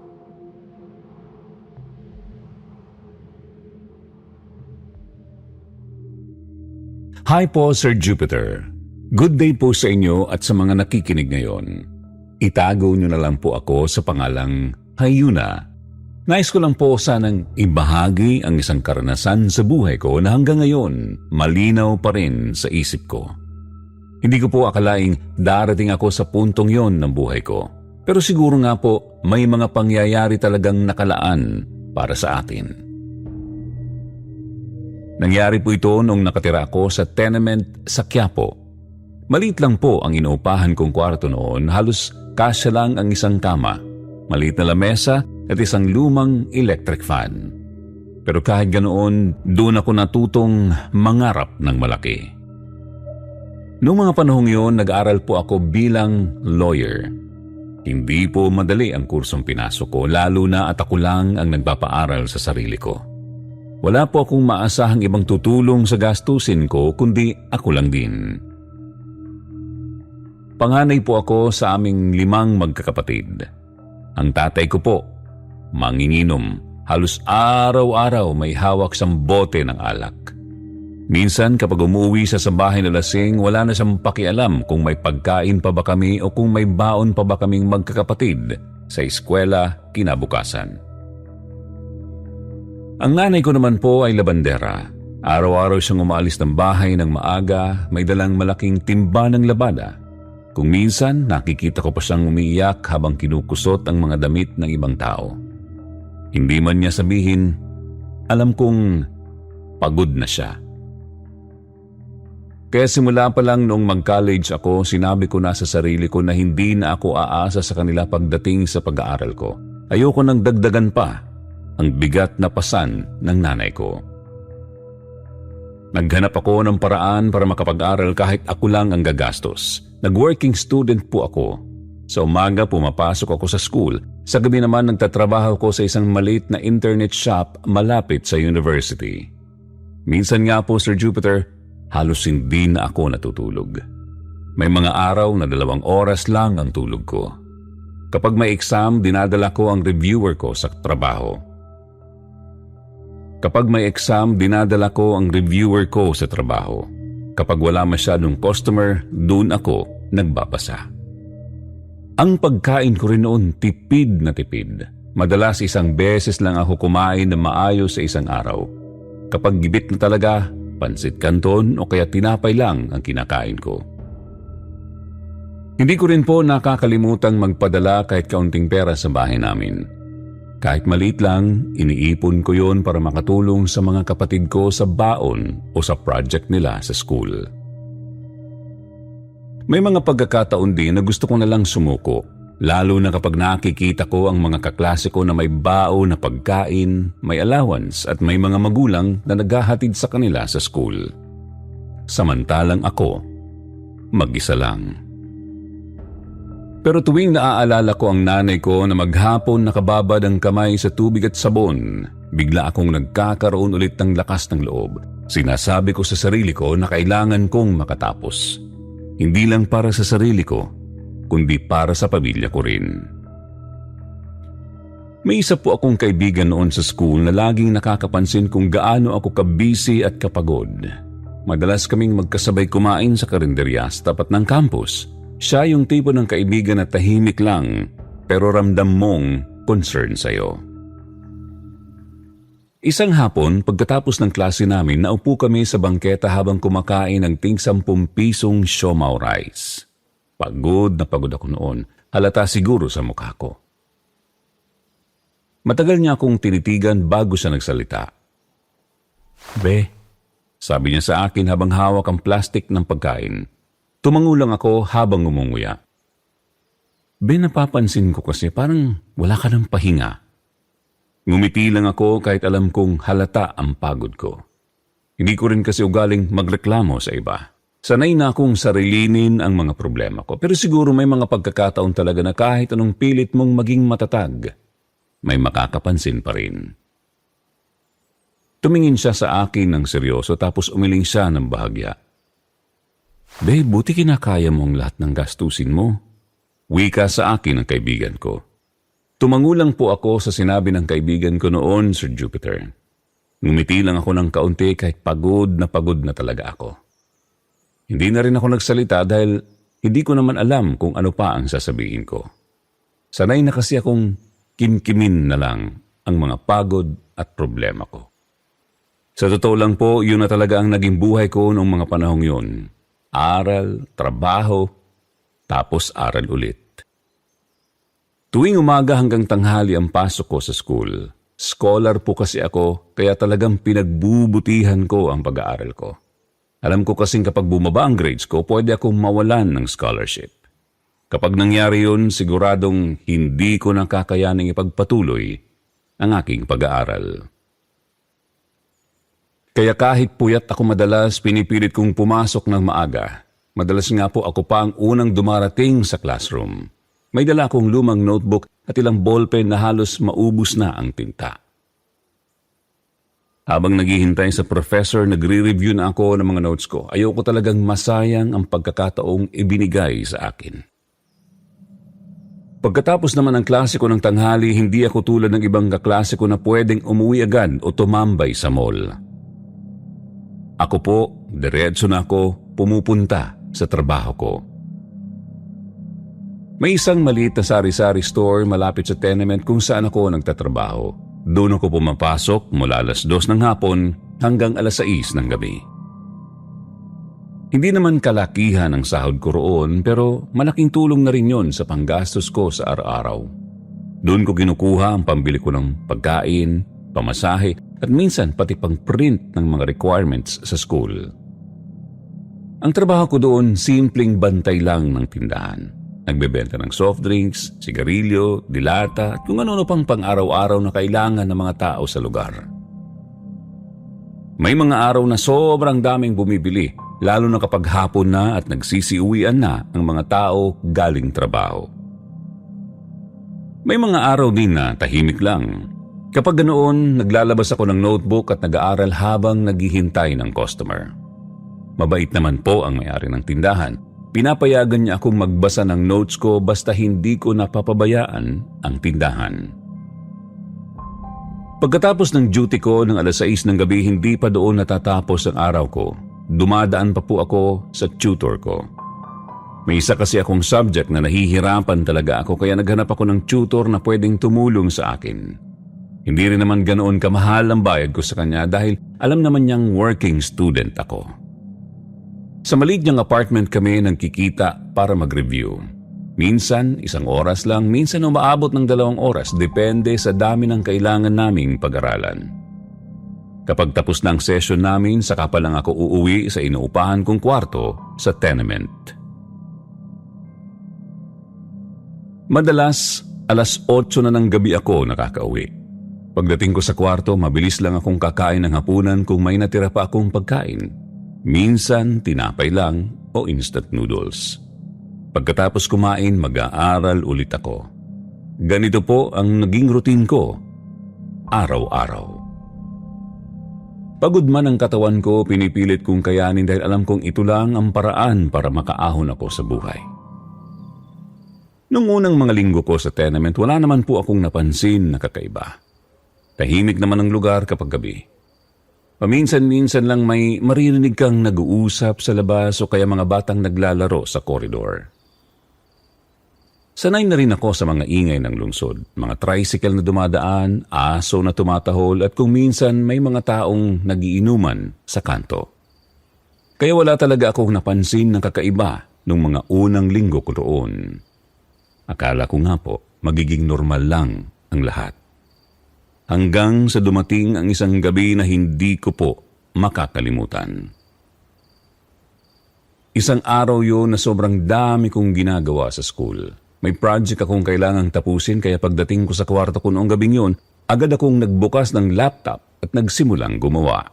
Hi po, Sir Jupiter. Good day po sa inyo at sa mga nakikinig ngayon. Itago niyo na lang po ako sa pangalang Hayuna. Nais ko lang po sanang ibahagi ang isang karanasan sa buhay ko na hanggang ngayon malinaw pa rin sa isip ko. Hindi ko po akalaing darating ako sa puntong yon ng buhay ko. Pero siguro nga po may mga pangyayari talagang nakalaan para sa atin. Nangyari po ito nung nakatira ako sa tenement sa Quiapo. Maliit lang po ang inuupahan kong kwarto noon, halos kasya lang ang isang kama, maliit na lamesa at isang lumang electric fan. Pero kahit ganoon, doon ako natutong mangarap ng malaki. Noong mga panahong yun, nag-aral po ako bilang lawyer. Hindi po madali ang kursong pinasok ko, lalo na at ako lang ang nagpapaaral sa sarili ko. Wala po akong maasahang ibang tutulong sa gastusin ko, kundi ako lang din. Panganay po ako sa aming 5 magkakapatid. Ang tatay ko po, manginginom. Halos araw-araw may hawak siyang bote ng alak. Minsan kapag umuwi sa bahay na lasing, wala na siyang pakialam kung may pagkain pa ba kami o kung may baon pa ba kaming magkakapatid sa eskwela kinabukasan. Ang nanay ko naman po ay labandera. Araw-araw siyang umaalis ng bahay ng maaga, may dalang malaking timba ng labada. Kung minsan, nakikita ko pa siyang umiiyak habang kinukusot ang mga damit ng ibang tao. Hindi man niya sabihin, alam kong pagod na siya. Kaya simula pa lang noong mag-college ako, sinabi ko na sa sarili ko na hindi na ako aasa sa kanila pagdating sa pag-aaral ko. Ayoko nang dagdagan pa ang bigat na pasan ng nanay ko. Naghanap ako ng paraan para makapag-aral kahit ako lang ang gagastos. Nag-working student po ako. Sa umaga pumapasok ako sa school. Sa gabi naman nagtatrabaho ko sa isang maliit na internet shop malapit sa university. Minsan nga po, Sir Jupiter, halos hindi na ako natutulog. May mga araw na 2 oras lang ang tulog ko. Kapag may exam, dinadala ko ang reviewer ko sa trabaho. Kapag wala masyadong customer, doon ako nagbabasa. Ang pagkain ko rin noon, tipid na tipid. Madalas 1 beses lang ako kumain na maayos sa isang araw. Kapag gibit na talaga, pansit canton o kaya tinapay lang ang kinakain ko. Hindi ko rin po nakakalimutang magpadala kahit kaunting pera sa bahay namin. Kahit maliit lang, iniipon ko yon para makatulong sa mga kapatid ko sa baon o sa project nila sa school. May mga pagkakataon din na gusto ko na lang sumuko, lalo na kapag nakikita ko ang mga kaklase ko na may baon na pagkain, may allowance at may mga magulang na naghahatid sa kanila sa school. Samantalang ako, mag-isa lang. Pero tuwing naaalala ko ang nanay ko na maghapon nakababad ang kamay sa tubig at sabon, bigla akong nagkakaroon ulit ng lakas ng loob. Sinasabi ko sa sarili ko na kailangan kong makatapos. Hindi lang para sa sarili ko, kundi para sa pamilya ko rin. May isa po akong kaibigan noon sa school na laging nakakapansin kung gaano ako kabisi at kapagod. Madalas kaming magkasabay kumain sa karinderya sa tapat ng campus. Siya yung tipo ng kaibigan na tahimik lang pero ramdam mong concern sa'yo. Isang hapon, pagkatapos ng klase namin, naupo kami sa bangketa habang kumakain ng ting 10 pisong siomao rice. Pagod na pagod ako noon, halata siguro sa mukha ko. Matagal niya akong tinitigan bago siya nagsalita. "Be," sabi niya sa akin habang hawak ang plastic ng pagkain. Tumango lang ako habang umunguya. "Be, napapansin ko kasi parang wala ka ng pahinga." Ngumiti lang ako kahit alam kong halata ang pagod ko. Hindi ko rin kasi ugaling magreklamo sa iba. Sanay na akong sarilinin ang mga problema ko. Pero siguro may mga pagkakataon talaga na kahit anong pilit mong maging matatag, may makakapansin pa rin. Tumingin siya sa akin ng seryoso tapos umiling siya ng bahagya. "Babe, buti kinakaya mo ang lahat ng gastusin mo." Wika sa akin ng kaibigan ko. Tumango lang po ako sa sinabi ng kaibigan ko noon, Sir Jupiter. Ngumiti lang ako ng kaunti kahit pagod na talaga ako. Hindi na rin ako nagsalita dahil hindi ko naman alam kung ano pa ang sasabihin ko. Sanay na kasi akong kimkimin na lang ang mga pagod at problema ko. Sa totoo lang po, yun na talaga ang naging buhay ko noong mga panahong yun. Aral, trabaho, tapos aral ulit. Tuwing umaga hanggang tanghali ang pasok ko sa school. Scholar po kasi ako, kaya talagang pinagbubutihan ko ang pag-aaral ko. Alam ko kasing kapag bumaba ang grades ko, pwede akong mawalan ng scholarship. Kapag nangyari yun, siguradong hindi ko nakakayaning ipagpatuloy ang aking pag-aaral. Kaya kahit puyat ako madalas, pinipilit kong pumasok ng maaga. Madalas nga po ako pa ang unang dumarating sa classroom. May dala akong lumang notebook at ilang ballpen na halos maubos na ang tinta. Habang naghihintay sa professor, nagre-review na ako ng mga notes ko. Ayoko talagang masayang ang pagkakataong ibinigay sa akin. Pagkatapos naman ng klase ko ng tanghali, hindi ako tulad ng ibang kaklase ko na pwedeng umuwi agad o tumambay sa mall. Ako po, diretso na ako pumupunta sa trabaho ko. May isang maliit na sari-sari store malapit sa tenement kung saan ako nagtatrabaho. Doon ako pumapasok mula 2:00 ng hapon hanggang 6:00 ng gabi. Hindi naman kalakihan ang sahod ko roon pero malaking tulong na rin yon sa panggastos ko sa araw-araw. Doon ko kinukuha ang pambili ko ng pagkain, pamasahe at minsan pati pang-print ng mga requirements sa school. Ang trabaho ko doon simpleng bantay lang ng tindahan. Nagbebenta ng soft drinks, sigarilyo, dilata at kung ano-ano pang pang-araw-araw na kailangan ng mga tao sa lugar. May mga araw na sobrang daming bumibili, lalo na kapag hapon na at nagsisiuwian na ang mga tao galing trabaho. May mga araw din na tahimik lang. Kapag ganoon, naglalabas ako ng notebook at nag-aaral habang naghihintay ng customer. Mabait naman po ang may-ari ng tindahan. Pinapayagan niya akong magbasa ng notes ko basta hindi ko napapabayaan ang tindahan. Pagkatapos ng duty ko ng 6:00 ng gabi, hindi pa doon natatapos ang araw ko. Dumadaan pa po ako sa tutor ko. May isa kasi akong subject na nahihirapan talaga ako kaya naghanap ako ng tutor na pwedeng tumulong sa akin. Hindi rin naman ganoon kamahal ang bayad ko sa kanya dahil alam naman niyang working student ako. Sa maliit niyang apartment kami nagkikita para mag-review. Minsan, 1 oras lang, minsan umaabot ng 2 oras, depende sa dami ng kailangan naming pag-aralan. Kapag tapos na ang session namin, saka pa lang ako uuwi sa inuupahan kong kwarto sa tenement. Madalas, 8:00 na ng gabi ako nakakauwi. Pagdating ko sa kwarto, mabilis lang akong kakain ng hapunan kung may natira pa akong pagkain. Minsan, tinapay lang o instant noodles. Pagkatapos kumain, mag-aaral ulit ako. Ganito po ang naging routine ko, araw-araw. Pagod man ang katawan ko, pinipilit kong kayanin dahil alam kong ito lang ang paraan para makaahon ako sa buhay. Nung unang mga linggo ko sa tenement, wala naman po akong napansin na kakaiba. Tahimik naman ang lugar kapag gabi. Paminsan-minsan lang may maririnig kang nag-uusap sa labas o kaya mga batang naglalaro sa koridor. Sanay na rin ako sa mga ingay ng lungsod, mga tricycle na dumadaan, aso na tumatahol at kung minsan may mga taong nagiinuman sa kanto. Kaya wala talaga akong napansin ng kakaiba nung mga unang linggo ko roon. Akala ko nga po magiging normal lang ang lahat. Hanggang sa dumating ang isang gabi na hindi ko po makakalimutan. Isang araw yun na sobrang dami kong ginagawa sa school. May project akong kailangang tapusin kaya pagdating ko sa kwarto ko noong gabing yun, agad akong nagbukas ng laptop at nagsimulang gumawa.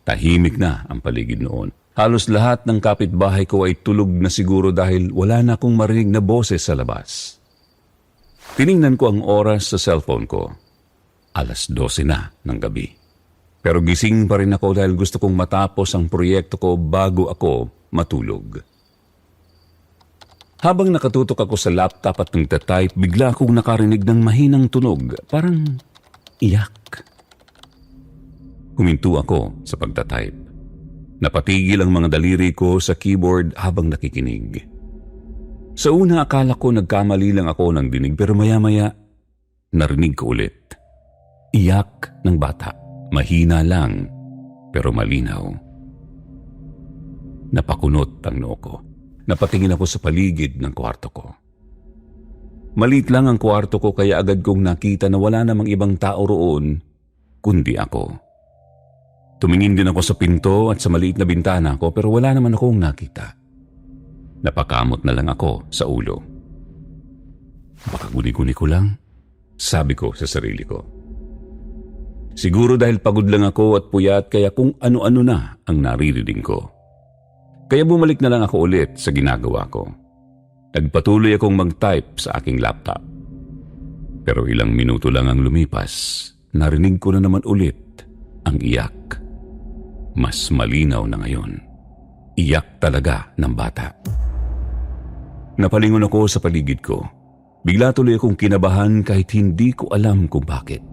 Tahimik na ang paligid noon. Halos lahat ng kapitbahay ko ay tulog na siguro dahil wala na akong marinig na boses sa labas. Tiningnan ko ang oras sa cellphone ko. 12:00 na ng gabi. Pero gising pa rin ako dahil gusto kong matapos ang proyekto ko bago ako matulog. Habang nakatutok ako sa laptop at nagtatype, bigla akong nakarinig ng mahinang tunog, parang iyak. Huminto ako sa pagtatype. Napatigil ang mga daliri ko sa keyboard habang nakikinig. Sa una akala ko nagkamali lang ako ng dinig pero maya-maya narinig ko ulit. Iyak ng bata. Mahina lang pero malinaw. Napakunot ang noo ko. Napatingin ako sa paligid ng kwarto ko. Maliit lang ang kwarto ko kaya agad kong nakita na wala namang ibang tao roon kundi ako. Tumingin din ako sa pinto at sa maliit na bintana ko pero wala naman akong nakita. Napakamot na lang ako sa ulo. Baka guni-guni ko lang, sabi ko sa sarili ko. Siguro dahil pagod lang ako at puyat kaya kung ano-ano na ang naririnig ko. Kaya bumalik na lang ako ulit sa ginagawa ko. Nagpatuloy akong mag-type sa aking laptop. Pero ilang minuto lang ang lumipas, narinig ko na naman ulit ang iyak. Mas malinaw na ngayon. Iyak talaga ng bata. Napalingon ako sa paligid ko. Bigla tuloy akong kinabahan kahit hindi ko alam kung bakit.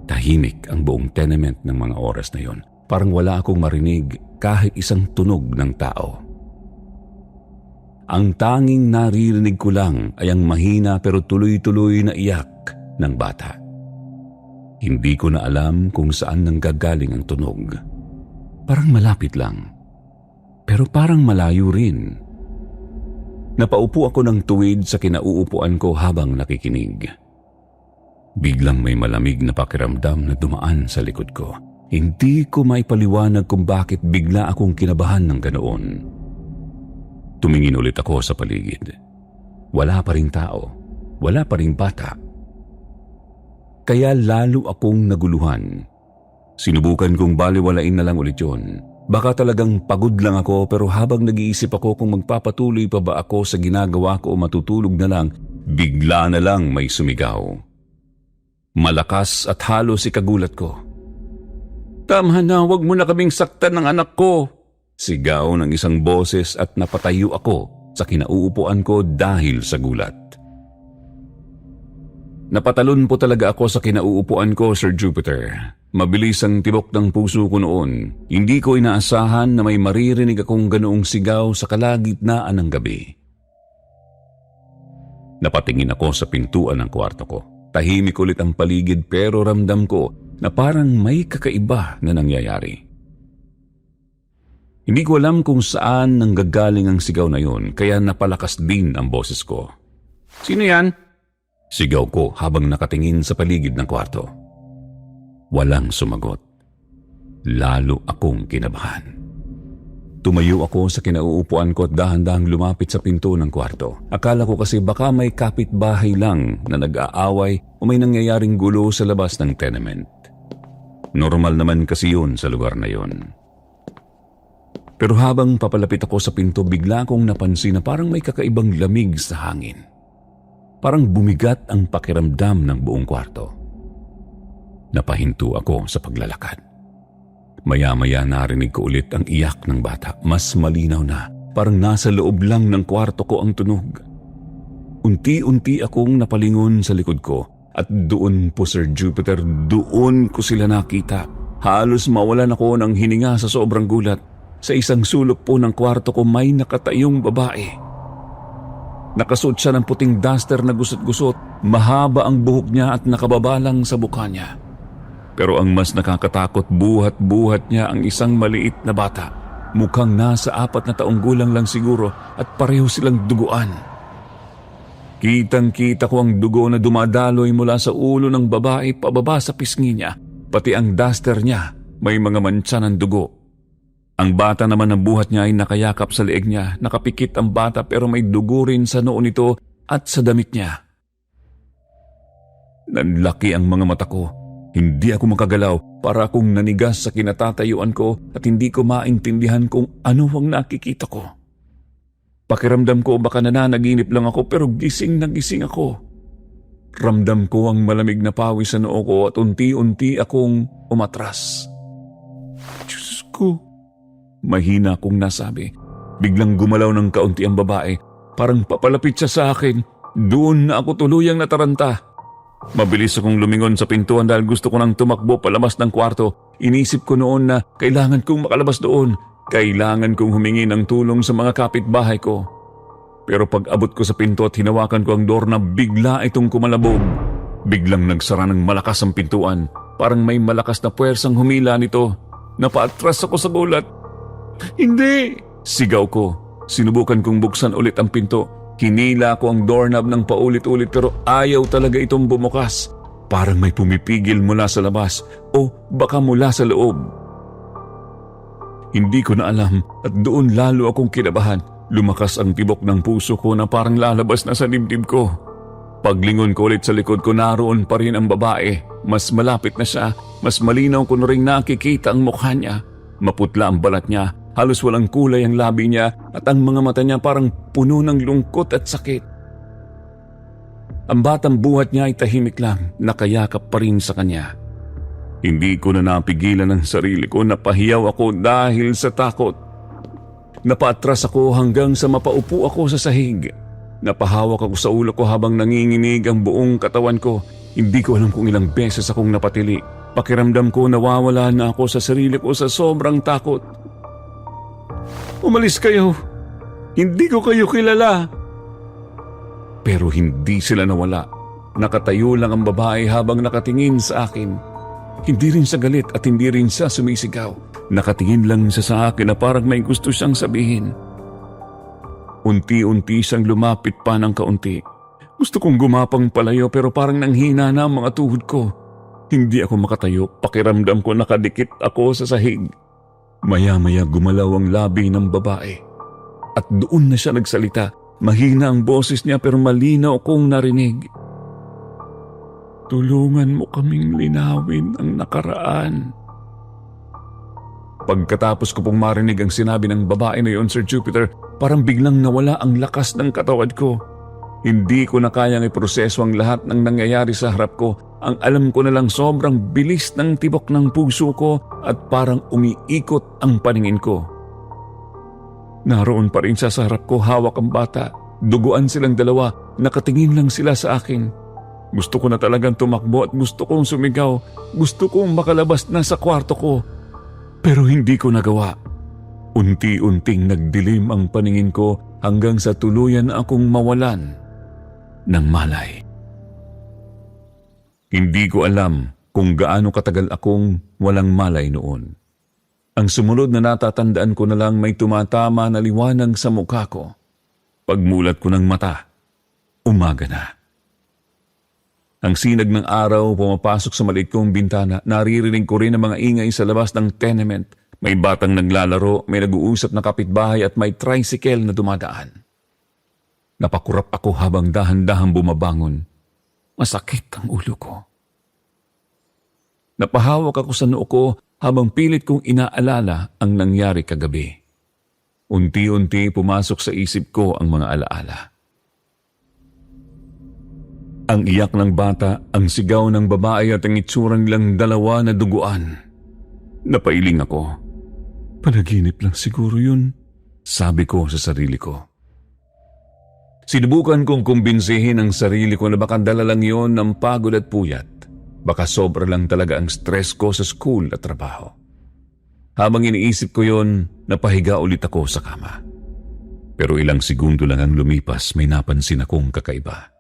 Tahimik ang buong tenement ng mga oras na yon. Parang wala akong marinig kahit isang tunog ng tao. Ang tanging naririnig ko lang ay ang mahina pero tuloy-tuloy na iyak ng bata. Hindi ko na alam kung saan nanggagaling ang tunog. Parang malapit lang. Pero parang malayo rin. Napaupo ako ng tuwid sa kinauupuan ko habang nakikinig. Biglang may malamig na pakiramdam na dumaan sa likod ko. Hindi ko maipaliwanag kung bakit bigla akong kinabahan ng ganoon. Tumingin ulit ako sa paligid. Wala pa ring tao. Wala pa ring bata. Kaya lalo akong naguluhan. Sinubukan kong baliwalain na lang ulit yun. Baka talagang pagod lang ako pero habang nag-iisip ako kung magpapatuloy pa ba ako sa ginagawa ko o matutulog na lang, bigla na lang may sumigaw. Malakas at halos ikagulat ko. "Tama na, wag mo na kaming saktan ng anak ko!" Sigaw ng isang boses at napatayo ako sa kinauupuan ko dahil sa gulat. Napatalon po talaga ako sa kinauupuan ko, Sir Jupiter. Mabilis ang tibok ng puso ko noon. Hindi ko inaasahan na may maririnig akong ganoong sigaw sa kalagitnaan ng gabi. Napatingin ako sa pintuan ng kwarto ko. Tahimik ulit ang paligid pero ramdam ko na parang may kakaiba na nangyayari. Hindi ko alam kung saan nanggagaling ang sigaw na yun, kaya napalakas din ang boses ko. "Sino yan?" Sigaw ko habang nakatingin sa paligid ng kwarto. Walang sumagot. Lalo akong kinabahan. Tumayo ako sa kinauupuan ko at dahan-dahang lumapit sa pinto ng kwarto. Akala ko kasi baka may kapitbahay lang na nag-aaway o may nangyayaring gulo sa labas ng tenement. Normal naman kasi yun sa lugar na yun. Pero habang papalapit ako sa pinto, bigla kong napansin na parang may kakaibang lamig sa hangin. Parang bumigat ang pakiramdam ng buong kwarto. Napahinto ako sa paglalakad. Maya-maya narinig ko ulit ang iyak ng bata. Mas malinaw na, parang nasa loob lang ng kwarto ko ang tunog. Unti-unti akong napalingon sa likod ko at doon po, Sir Jupiter, doon ko sila nakita. Halos mawalan ako ng hininga sa sobrang gulat. Sa isang sulok po ng kwarto ko may nakatayong babae. Nakasuot siya ng puting duster na gusot-gusot, mahaba ang buhok niya at nakababa lang sa mukha niya. Pero ang mas nakakatakot, buhat-buhat niya ang isang maliit na bata. Mukhang nasa 4 na taong gulang lang siguro at pareho silang duguan. Kitang-kita ko ang dugo na dumadaloy mula sa ulo ng babae pababa sa pisngi niya. Pati ang duster niya may mga mantsa ng dugo. Ang bata naman ang buhat niya ay nakayakap sa leeg niya. Nakapikit ang bata pero may dugo rin sa noo nito at sa damit niya. Nanlaki ang mga mata ko. Hindi ako makagalaw, para akong nanigas sa kinatatayuan ko at hindi ko maintindihan kung ano ang nakikita ko. Pakiramdam ko baka nananaginip lang ako pero gising na gising ako. Ramdam ko ang malamig na pawis sa noo ko at unti-unti akong umatras. "Diyos ko," mahina akong nasabi. Biglang gumalaw ng kaunti ang babae. Parang papalapit siya sa akin. Doon na ako tuluyang nataranta. Mabilis akong lumingon sa pintuan dahil gusto ko nang tumakbo palabas ng kwarto. Inisip ko noon na kailangan kong makalabas doon. Kailangan kong humingi ng tulong sa mga kapitbahay ko. Pero pag abot ko sa pinto at hinawakan ko ang doorknob, bigla itong kumalabog. Biglang nagsara ng malakas ang pintuan. Parang may malakas na puwersang humila nito. Napaatras ako sa gulat. "Hindi!" sigaw ko. Sinubukan kong buksan ulit ang pinto. Hinila ko ang doorknob ng paulit-ulit pero ayaw talaga itong bumukas. Parang may pumipigil mula sa labas o baka mula sa loob. Hindi ko na alam at doon lalo akong kinabahan. Lumakas ang tibok ng puso ko na parang lalabas na sa dibdib ko. Paglingon ko ulit sa likod ko, naroon pa rin ang babae. Mas malapit na siya, mas malinaw ko na rin nakikita ang mukha niya. Maputla ang balat niya. Halos walang kulay ang labi niya at ang mga mata niya parang puno ng lungkot at sakit. Ang batang buhat niya ay tahimik lang, nakayakap pa rin sa kanya. Hindi ko na napigilan ang sarili ko, napahiyaw ako dahil sa takot. Napaatras ako hanggang sa mapaupo ako sa sahig. Napahawak ako sa ulo ko habang nanginginig ang buong katawan ko. Hindi ko alam kung ilang beses akong napatili. Pakiramdam ko nawawala na ako sa sarili ko sa sobrang takot. "Umalis kayo! Hindi ko kayo kilala!" Pero hindi sila nawala. Nakatayo lang ang babae habang nakatingin sa akin. Hindi rin siya galit at hindi rin siya sumisigaw. Nakatingin lang siya sa akin na parang may gusto siyang sabihin. Unti-unti siyang lumapit pa ng kaunti. Gusto kong gumapang palayo pero parang nanghina na ang mga tuhod ko. Hindi ako makatayo. Pakiramdam ko nakadikit ako sa sahig. Maya-maya gumalaw ang labi ng babae. At doon na siya nagsalita. Mahina ang boses niya pero malinaw kong narinig. "Tulungan mo kaming linawin ang nakaraan." Pagkatapos ko pong marinig ang sinabi ng babae na yun, Sir Jupiter, parang biglang nawala ang lakas ng katawan ko. Hindi ko na kayang iproseso ang lahat ng nangyayari sa harap ko. Ang alam ko na lang sobrang bilis ng tibok ng puso ko at parang umiikot ang paningin ko. Naroon pa rin siya sa harap ko, hawak ang bata. Duguan silang dalawa, nakatingin lang sila sa akin. Gusto ko na talagang tumakbo at gusto kong sumigaw. Gusto kong makalabas na sa kwarto ko. Pero hindi ko nagawa. Unti-unting nagdilim ang paningin ko hanggang sa tuluyan akong mawalan ng malay. Hindi ko alam kung gaano katagal akong walang malay noon. Ang sumunod na natatandaan ko na lang may tumatama na liwanag sa mukha ko. Pagmulat ko ng mata, umaga na. Ang sinag ng araw pumapasok sa maliit kong bintana. Naririnig ko rin ang mga ingay sa labas ng tenement. May batang naglalaro, may nag-uusap na kapitbahay at may tricycle na dumadaan. Napakurap ako habang dahan-dahang bumabangon. Masakit ang ulo ko. Napahawak ako sa noo ko habang pilit kong inaalala ang nangyari kagabi. Unti-unti pumasok sa isip ko ang mga alaala. Ang iyak ng bata, ang sigaw ng babae at ang itsura nilang dalawa na duguan. Napailing ako. Panaginip lang siguro yun, sabi ko sa sarili ko. Sinubukan kong kumbinsihin ang sarili ko na baka dala lang yun ng pagod at puyat. Baka sobra lang talaga ang stress ko sa school at trabaho. Habang iniisip ko yun, napahiga ulit ako sa kama. Pero ilang segundo lang ang lumipas, may napansin akong kakaiba.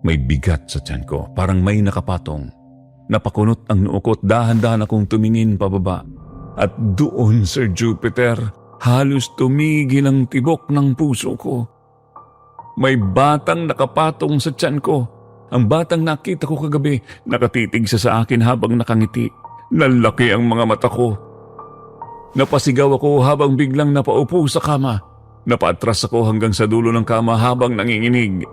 May bigat sa tiyan ko, parang may nakapatong. Napakunot ang noo ko at dahan-dahan akong tumingin pababa. At doon, Sir Jupiter, halos tumigil ang tibok ng puso ko. May batang nakapatong sa tiyan ko. Ang batang nakita ko kagabi, nakatitig siya sa akin habang nakangiti. Lalaki ang mga mata ko. Napasigaw ako habang biglang napaupo sa kama. Napaatras ako hanggang sa dulo ng kama habang nanginginig.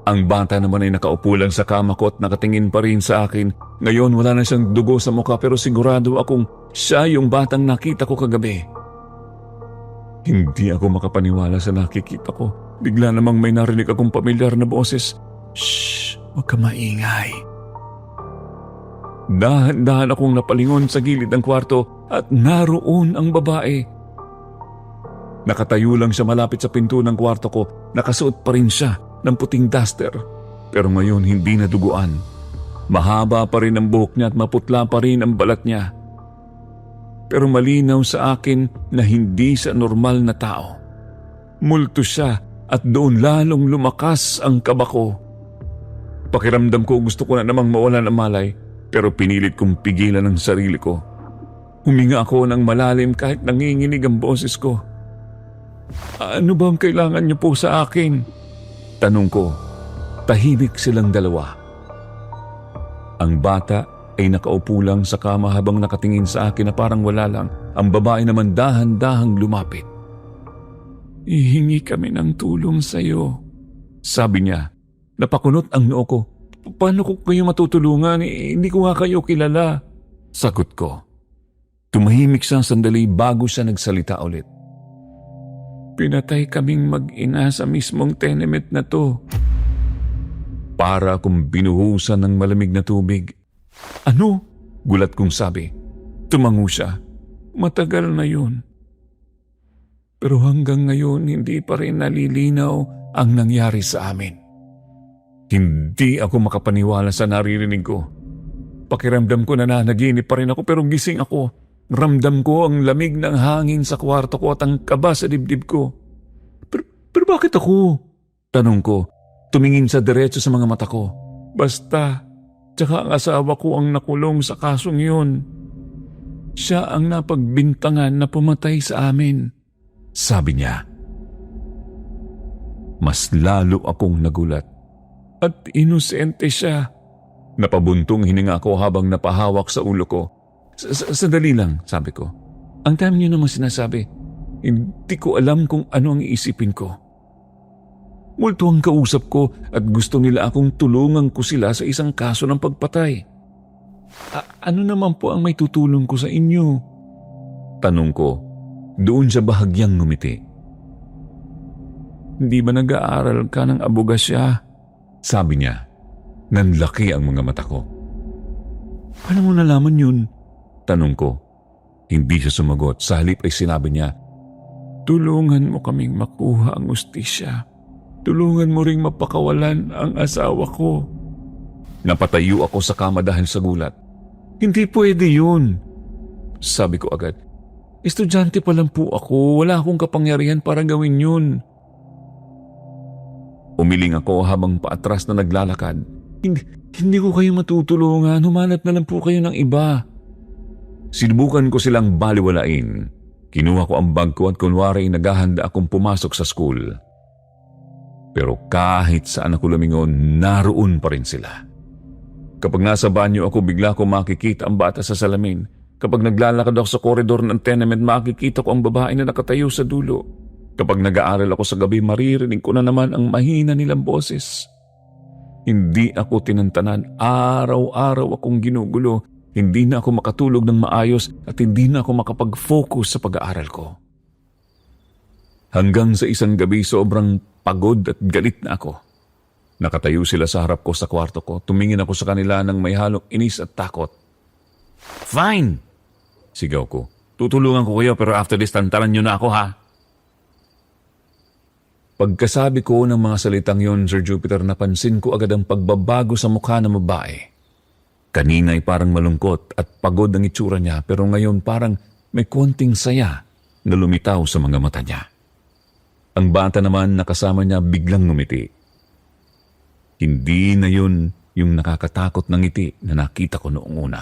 Ang bata naman ay nakaupo lang sa kama ko at nakatingin pa rin sa akin. Ngayon wala na siyang dugo sa mukha pero sigurado akong siya yung batang nakita ko kagabi. Hindi ako makapaniwala sa nakikita ko. Bigla namang may narinig akong pamilyar na boses. Shh! Huwag ka maingay. Dahan-dahan akong napalingon sa gilid ng kwarto at naroon ang babae. Nakatayo lang siya malapit sa pinto ng kwarto ko. Nakasuot pa rin siya ng puting duster, pero ngayon hindi na duguan. Mahaba pa rin ang buhok niya at maputla pa rin ang balat niya. Pero malinaw sa akin na hindi siya normal na tao. Multo siya at doon lalong lumakas ang kaba ko. Pakiramdam ko gusto ko na namang mawalan ng malay, pero pinilit kong pigilan ang sarili ko. Huminga ako ng malalim kahit nanginginig ang boses ko. Ano ba ang kailangan niyo po sa akin? Tanong ko. Tahimik silang dalawa. Ang bata ay nakaupo lang sa kama habang nakatingin sa akin na parang wala lang. Ang babae naman dahan-dahang lumapit. Ihingi kami ng tulong sa iyo, sabi niya. Napakunot ang noo ko. Paano ko kayo matutulungan? Hindi ko nga kayo kilala. Sagot ko. Tumahimik siya sandali bago siya nagsalita ulit. Pinatay kaming mag-ina sa mismong tenement na to. Para akong binuhusan ng malamig na tubig. Ano? Gulat kong sabi. Tumango siya. Matagal na yun. Pero hanggang ngayon hindi pa rin nalilinaw ang nangyari sa amin. Hindi ako makapaniwala sa naririnig ko. Pakiramdam ko na nanaginip pa rin ako pero gising ako. Ramdam ko ang lamig ng hangin sa kwarto ko at ang kaba sa dibdib ko. Pero bakit ako? Tanong ko, tumingin sa diretso sa mga mata ko. Basta, tsaka ang asawa ko ang nakulong sa kasong yun. Siya ang napagbintangan na pumatay sa amin. Sabi niya. Mas lalo akong nagulat. At inosente siya. Napabuntong hininga ako habang napahawak sa ulo ko. Sandali lang, sabi ko. Ang dami niyo naman sinasabi. Hindi ko alam kung ano ang iisipin ko. Multo ang kausap ko at gusto nila akong tulungan ko sila sa isang kaso ng pagpatay. Ano naman po ang may tutulong ko sa inyo? Tanong ko, doon sa bahagyang ngumiti. Hindi ba nag-aaral ka ng abogasya? Sabi niya. Nanlaki ang mga mata ko. Paano mo nalaman yun? Tanong ko. Hindi siya sumagot. Sa halip ay sinabi niya, tulungan mo kaming makuha ang ustisya. Tulungan mo ring mapakawalan ang asawa ko. Napatayo ako sa kama dahil sa gulat. Hindi pwede yun. Sabi ko agad. Estudyante pa lang po ako. Wala akong kapangyarihan para gawin yun. Umiling ako habang paatras na naglalakad. Hindi ko kayo matutulungan. Humanap na lang po kayo ng iba. Sinubukan ko silang baliwalain. Kinuha ko ang bag ko at kunwari naghahanda akong pumasok sa school. Pero kahit saan ako lumingon, naroon pa rin sila. Kapag nasa banyo ako, bigla ko makikita ang bata sa salamin. Kapag naglalakad ako sa koridor ng tenement, makikita ko ang babae na nakatayo sa dulo. Kapag nag-aaral ako sa gabi, maririnig ko na naman ang mahina nilang boses. Hindi ako tinantanan. Araw-araw akong ginugulo. Hindi na ako makatulog ng maayos at hindi na ako makapag-focus sa pag-aaral ko. Hanggang sa isang gabi, sobrang pagod at galit na ako. Nakatayo sila sa harap ko sa kwarto ko. Tumingin ako sa kanila nang may halong inis at takot. "Fine!" sigaw ko. "Tutulungan ko kayo pero after this, tantaran nyo na ako, ha?" Pagkasabi ko ng mga salitang yon, Sir Jupiter, napansin ko agad ang pagbabago sa mukha ng babae. Kanina ay parang malungkot at pagod ang itsura niya, pero ngayon parang may konting saya na lumitaw sa mga mata niya. Ang bata naman na kasama niya biglang ngumiti. Hindi na yun yung nakakatakot na ngiti na nakita ko noong una.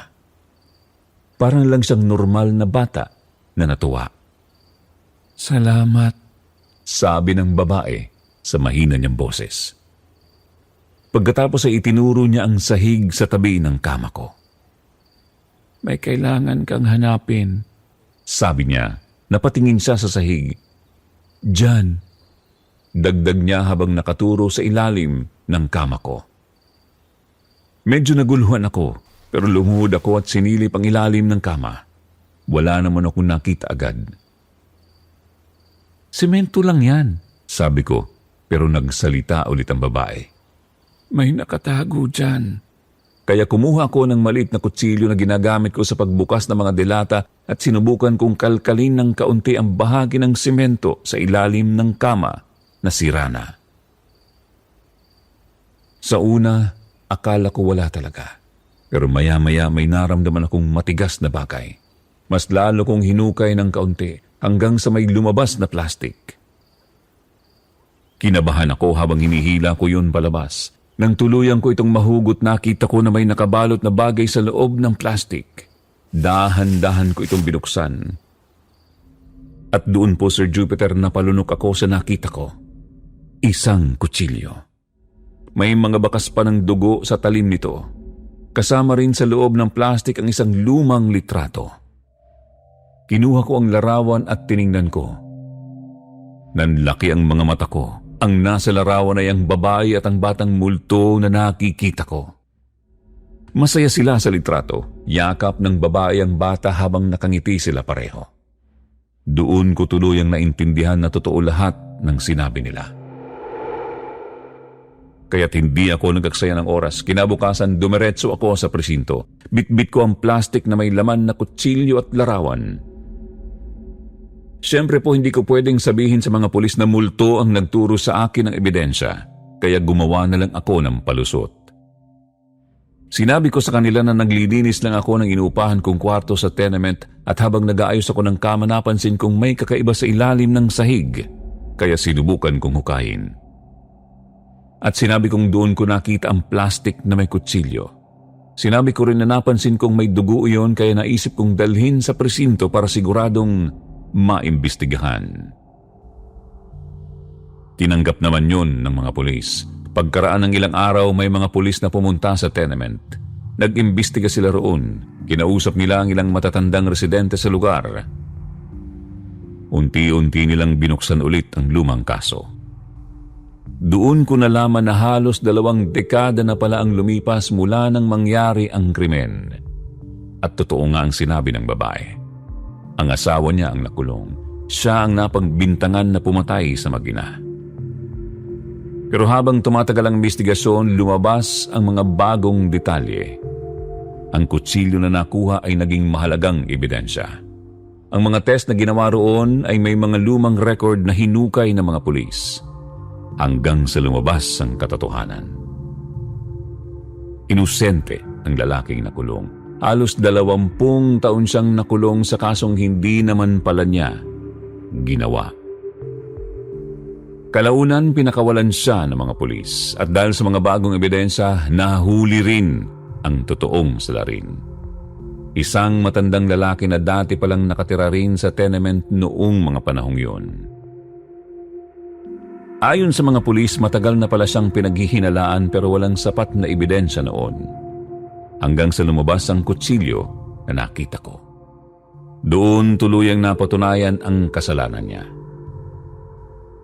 Parang lang siyang normal na bata na natuwa. "Salamat," sabi ng babae sa mahina niyang boses. Pagkatapos ay itinuro niya ang sahig sa tabi ng kama ko. "May kailangan kang hanapin," sabi niya. Napatingin siya sa sahig. "Diyan," dagdag niya habang nakaturo sa ilalim ng kama ko. Medyo naguluhan ako, pero lumuhod ako at sinilip ang ilalim ng kama. Wala naman akong nakita agad. "Semento lang yan," sabi ko, pero nagsalita ulit ang babae. "May nakatago dyan." Kaya kumuha ko ng maliit na kutsilyo na ginagamit ko sa pagbukas ng mga delata at sinubukan kong kalkalin ng kaunti ang bahagi ng semento sa ilalim ng kama na sira na. Sa una, akala ko wala talaga. Pero maya-maya may naramdaman akong matigas na bagay. Mas lalo kong hinukay ng kaunti hanggang sa may lumabas na plastic. Kinabahan ako habang hinihila ko yun palabas. Nang tuluyan ko itong mahugot, nakita ko na may nakabalot na bagay sa loob ng plastic. Dahan-dahan ko itong binuksan. At doon po, Sir Jupiter, napalunok ako sa nakita ko. Isang kutsilyo. May mga bakas pa ng dugo sa talim nito. Kasama rin sa loob ng plastic ang isang lumang litrato. Kinuha ko ang larawan at tiningnan ko. Nanlaki ang mga mata ko. Ang nasa larawan ay ang babae at ang batang multo na nakikita ko. Masaya sila sa litrato. Yakap ng babae ang bata habang nakangiti sila pareho. Doon ko tuluyang naintindihan na totoo lahat ng sinabi nila. Kaya't hindi ako nagaksaya ng oras. Kinabukasan, dumiretso ako sa presinto. Bitbit ko ang plastic na may laman na kutsilyo at larawan. Siyempre po, hindi ko pwedeng sabihin sa mga pulis na multo ang nagturo sa akin ng ebidensya, kaya gumawa na lang ako ng palusot. Sinabi ko sa kanila na naglilinis lang ako ng inuupahan kong kwarto sa tenement at habang nag-aayos ako ng kama, napansin kong may kakaiba sa ilalim ng sahig, kaya sinubukan kong hukayin. At sinabi kong doon ko nakita ang plastic na may kutsilyo. Sinabi ko rin na napansin kong may dugo iyon, kaya naisip kong dalhin sa presinto para siguradong maimbestigahan. Tinanggap naman yun ng mga pulis. Pagkaraan ng ilang araw, may mga pulis na pumunta sa tenement. Nag-imbestiga sila roon. Kinausap nila ang ilang matatandang residente sa lugar. Unti-unti nilang binuksan ulit ang lumang kaso. Doon ko nalaman na halos 2 dekada na pala ang lumipas mula nang mangyari ang krimen. At totoo nga ang sinabi ng babae. Ang asawa niya ang nakulong. Siya ang napagbintangan na pumatay sa mag-ina. Pero habang tumatagal ang investigasyon, lumabas ang mga bagong detalye. Ang kutsilyo na nakuha ay naging mahalagang ebidensya. Ang mga test na ginawa roon ay may mga lumang record na hinukay ng mga pulis. Hanggang sa lumabas ang katotohanan. Inosente ang lalaking nakulong. Halos 20 taon siyang nakulong sa kasong hindi naman pala niya ginawa. Kalaunan, pinakawalan siya ng mga pulis at dahil sa mga bagong ebidensya, nahuli rin ang totoong salarin. Isang matandang lalaki na dati palang nakatira rin sa tenement noong mga panahong yon. Ayon sa mga pulis, matagal na pala siyang pinaghihinalaan pero walang sapat na ebidensya noon. Hanggang sa lumabas ang kutsilyo na nakita ko. Doon tuluyang napatunayan ang kasalanan niya.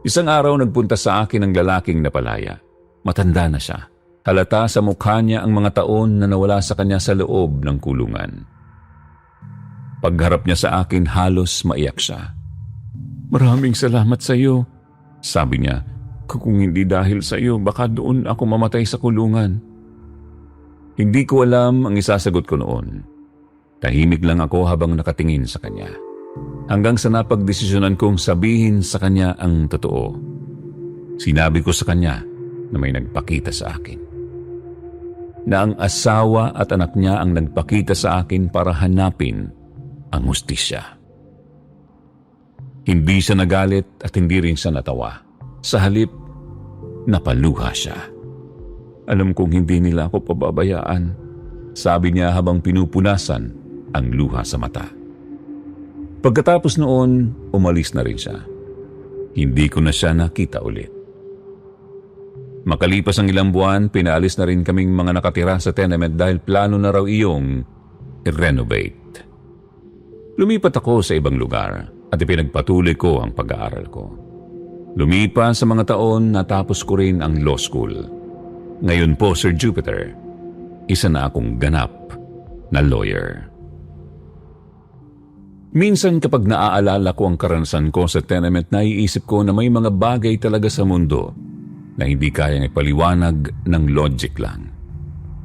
Isang araw nagpunta sa akin ang lalaking napalaya. Matanda na siya. Halata sa mukha niya ang mga taon na nawala sa kanya sa loob ng kulungan. Pagharap niya sa akin, halos maiyak siya. "Maraming salamat sa iyo," sabi niya. "Kung hindi dahil sa iyo, baka doon ako mamatay sa kulungan." Hindi ko alam ang isasagot ko noon. Tahimik lang ako habang nakatingin sa kanya. Hanggang sa napagdesisyonan kong sabihin sa kanya ang totoo. Sinabi ko sa kanya na may nagpakita sa akin. Na ang asawa at anak niya ang nagpakita sa akin para hanapin ang hustisya. Hindi siya nagalit at hindi rin siya natawa. Sa halip, napaluha siya. "Alam kong hindi nila ako pababayaan," sabi niya habang pinupunasan ang luha sa mata. Pagkatapos noon, umalis na rin siya. Hindi ko na siya nakita ulit. Makalipas ang ilang buwan, pinaalis na rin kaming mga nakatira sa tenement dahil plano na raw iyong i-renovate. Lumipat ako sa ibang lugar at ipinagpatuloy ko ang pag-aaral ko. Lumipas sa mga taon, natapos ko rin ang law school. Ngayon po, Sir Jupiter, isa na akong ganap na lawyer. Minsan kapag naaalala ko ang karanasan ko sa tenement, naiisip ko na may mga bagay talaga sa mundo na hindi kayang ipaliwanag ng logic lang.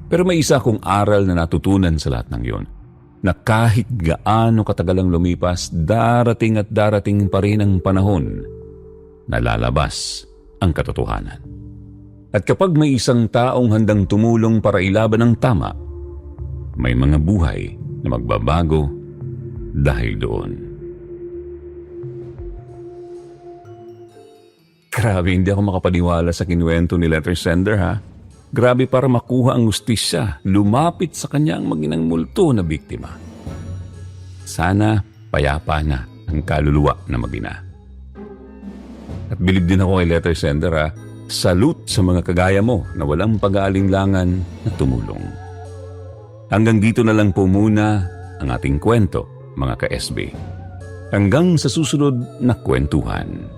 Pero may isa akong aral na natutunan sa lahat ng yon, na kahit gaano katagal ang lumipas, darating at darating pa rin ang panahon na lalabas ang katotohanan. At kapag may isang taong handang tumulong para ilaban ang tama, may mga buhay na magbabago dahil doon. Grabe, hindi ako makapaniwala sa kinuwento ni letter sender, ha? Grabe, para makuha ang hustisya, lumapit sa kanya ang maginang multo na biktima. Sana payapa na ang kaluluwa na magina. At bilib din ako kay letter sender, ha? Salute sa mga kagaya mo na walang pag-aalinlangan na tumulong. Hanggang dito na lang po muna ang ating kwento, mga ka-SB. Hanggang sa susunod na kwentuhan.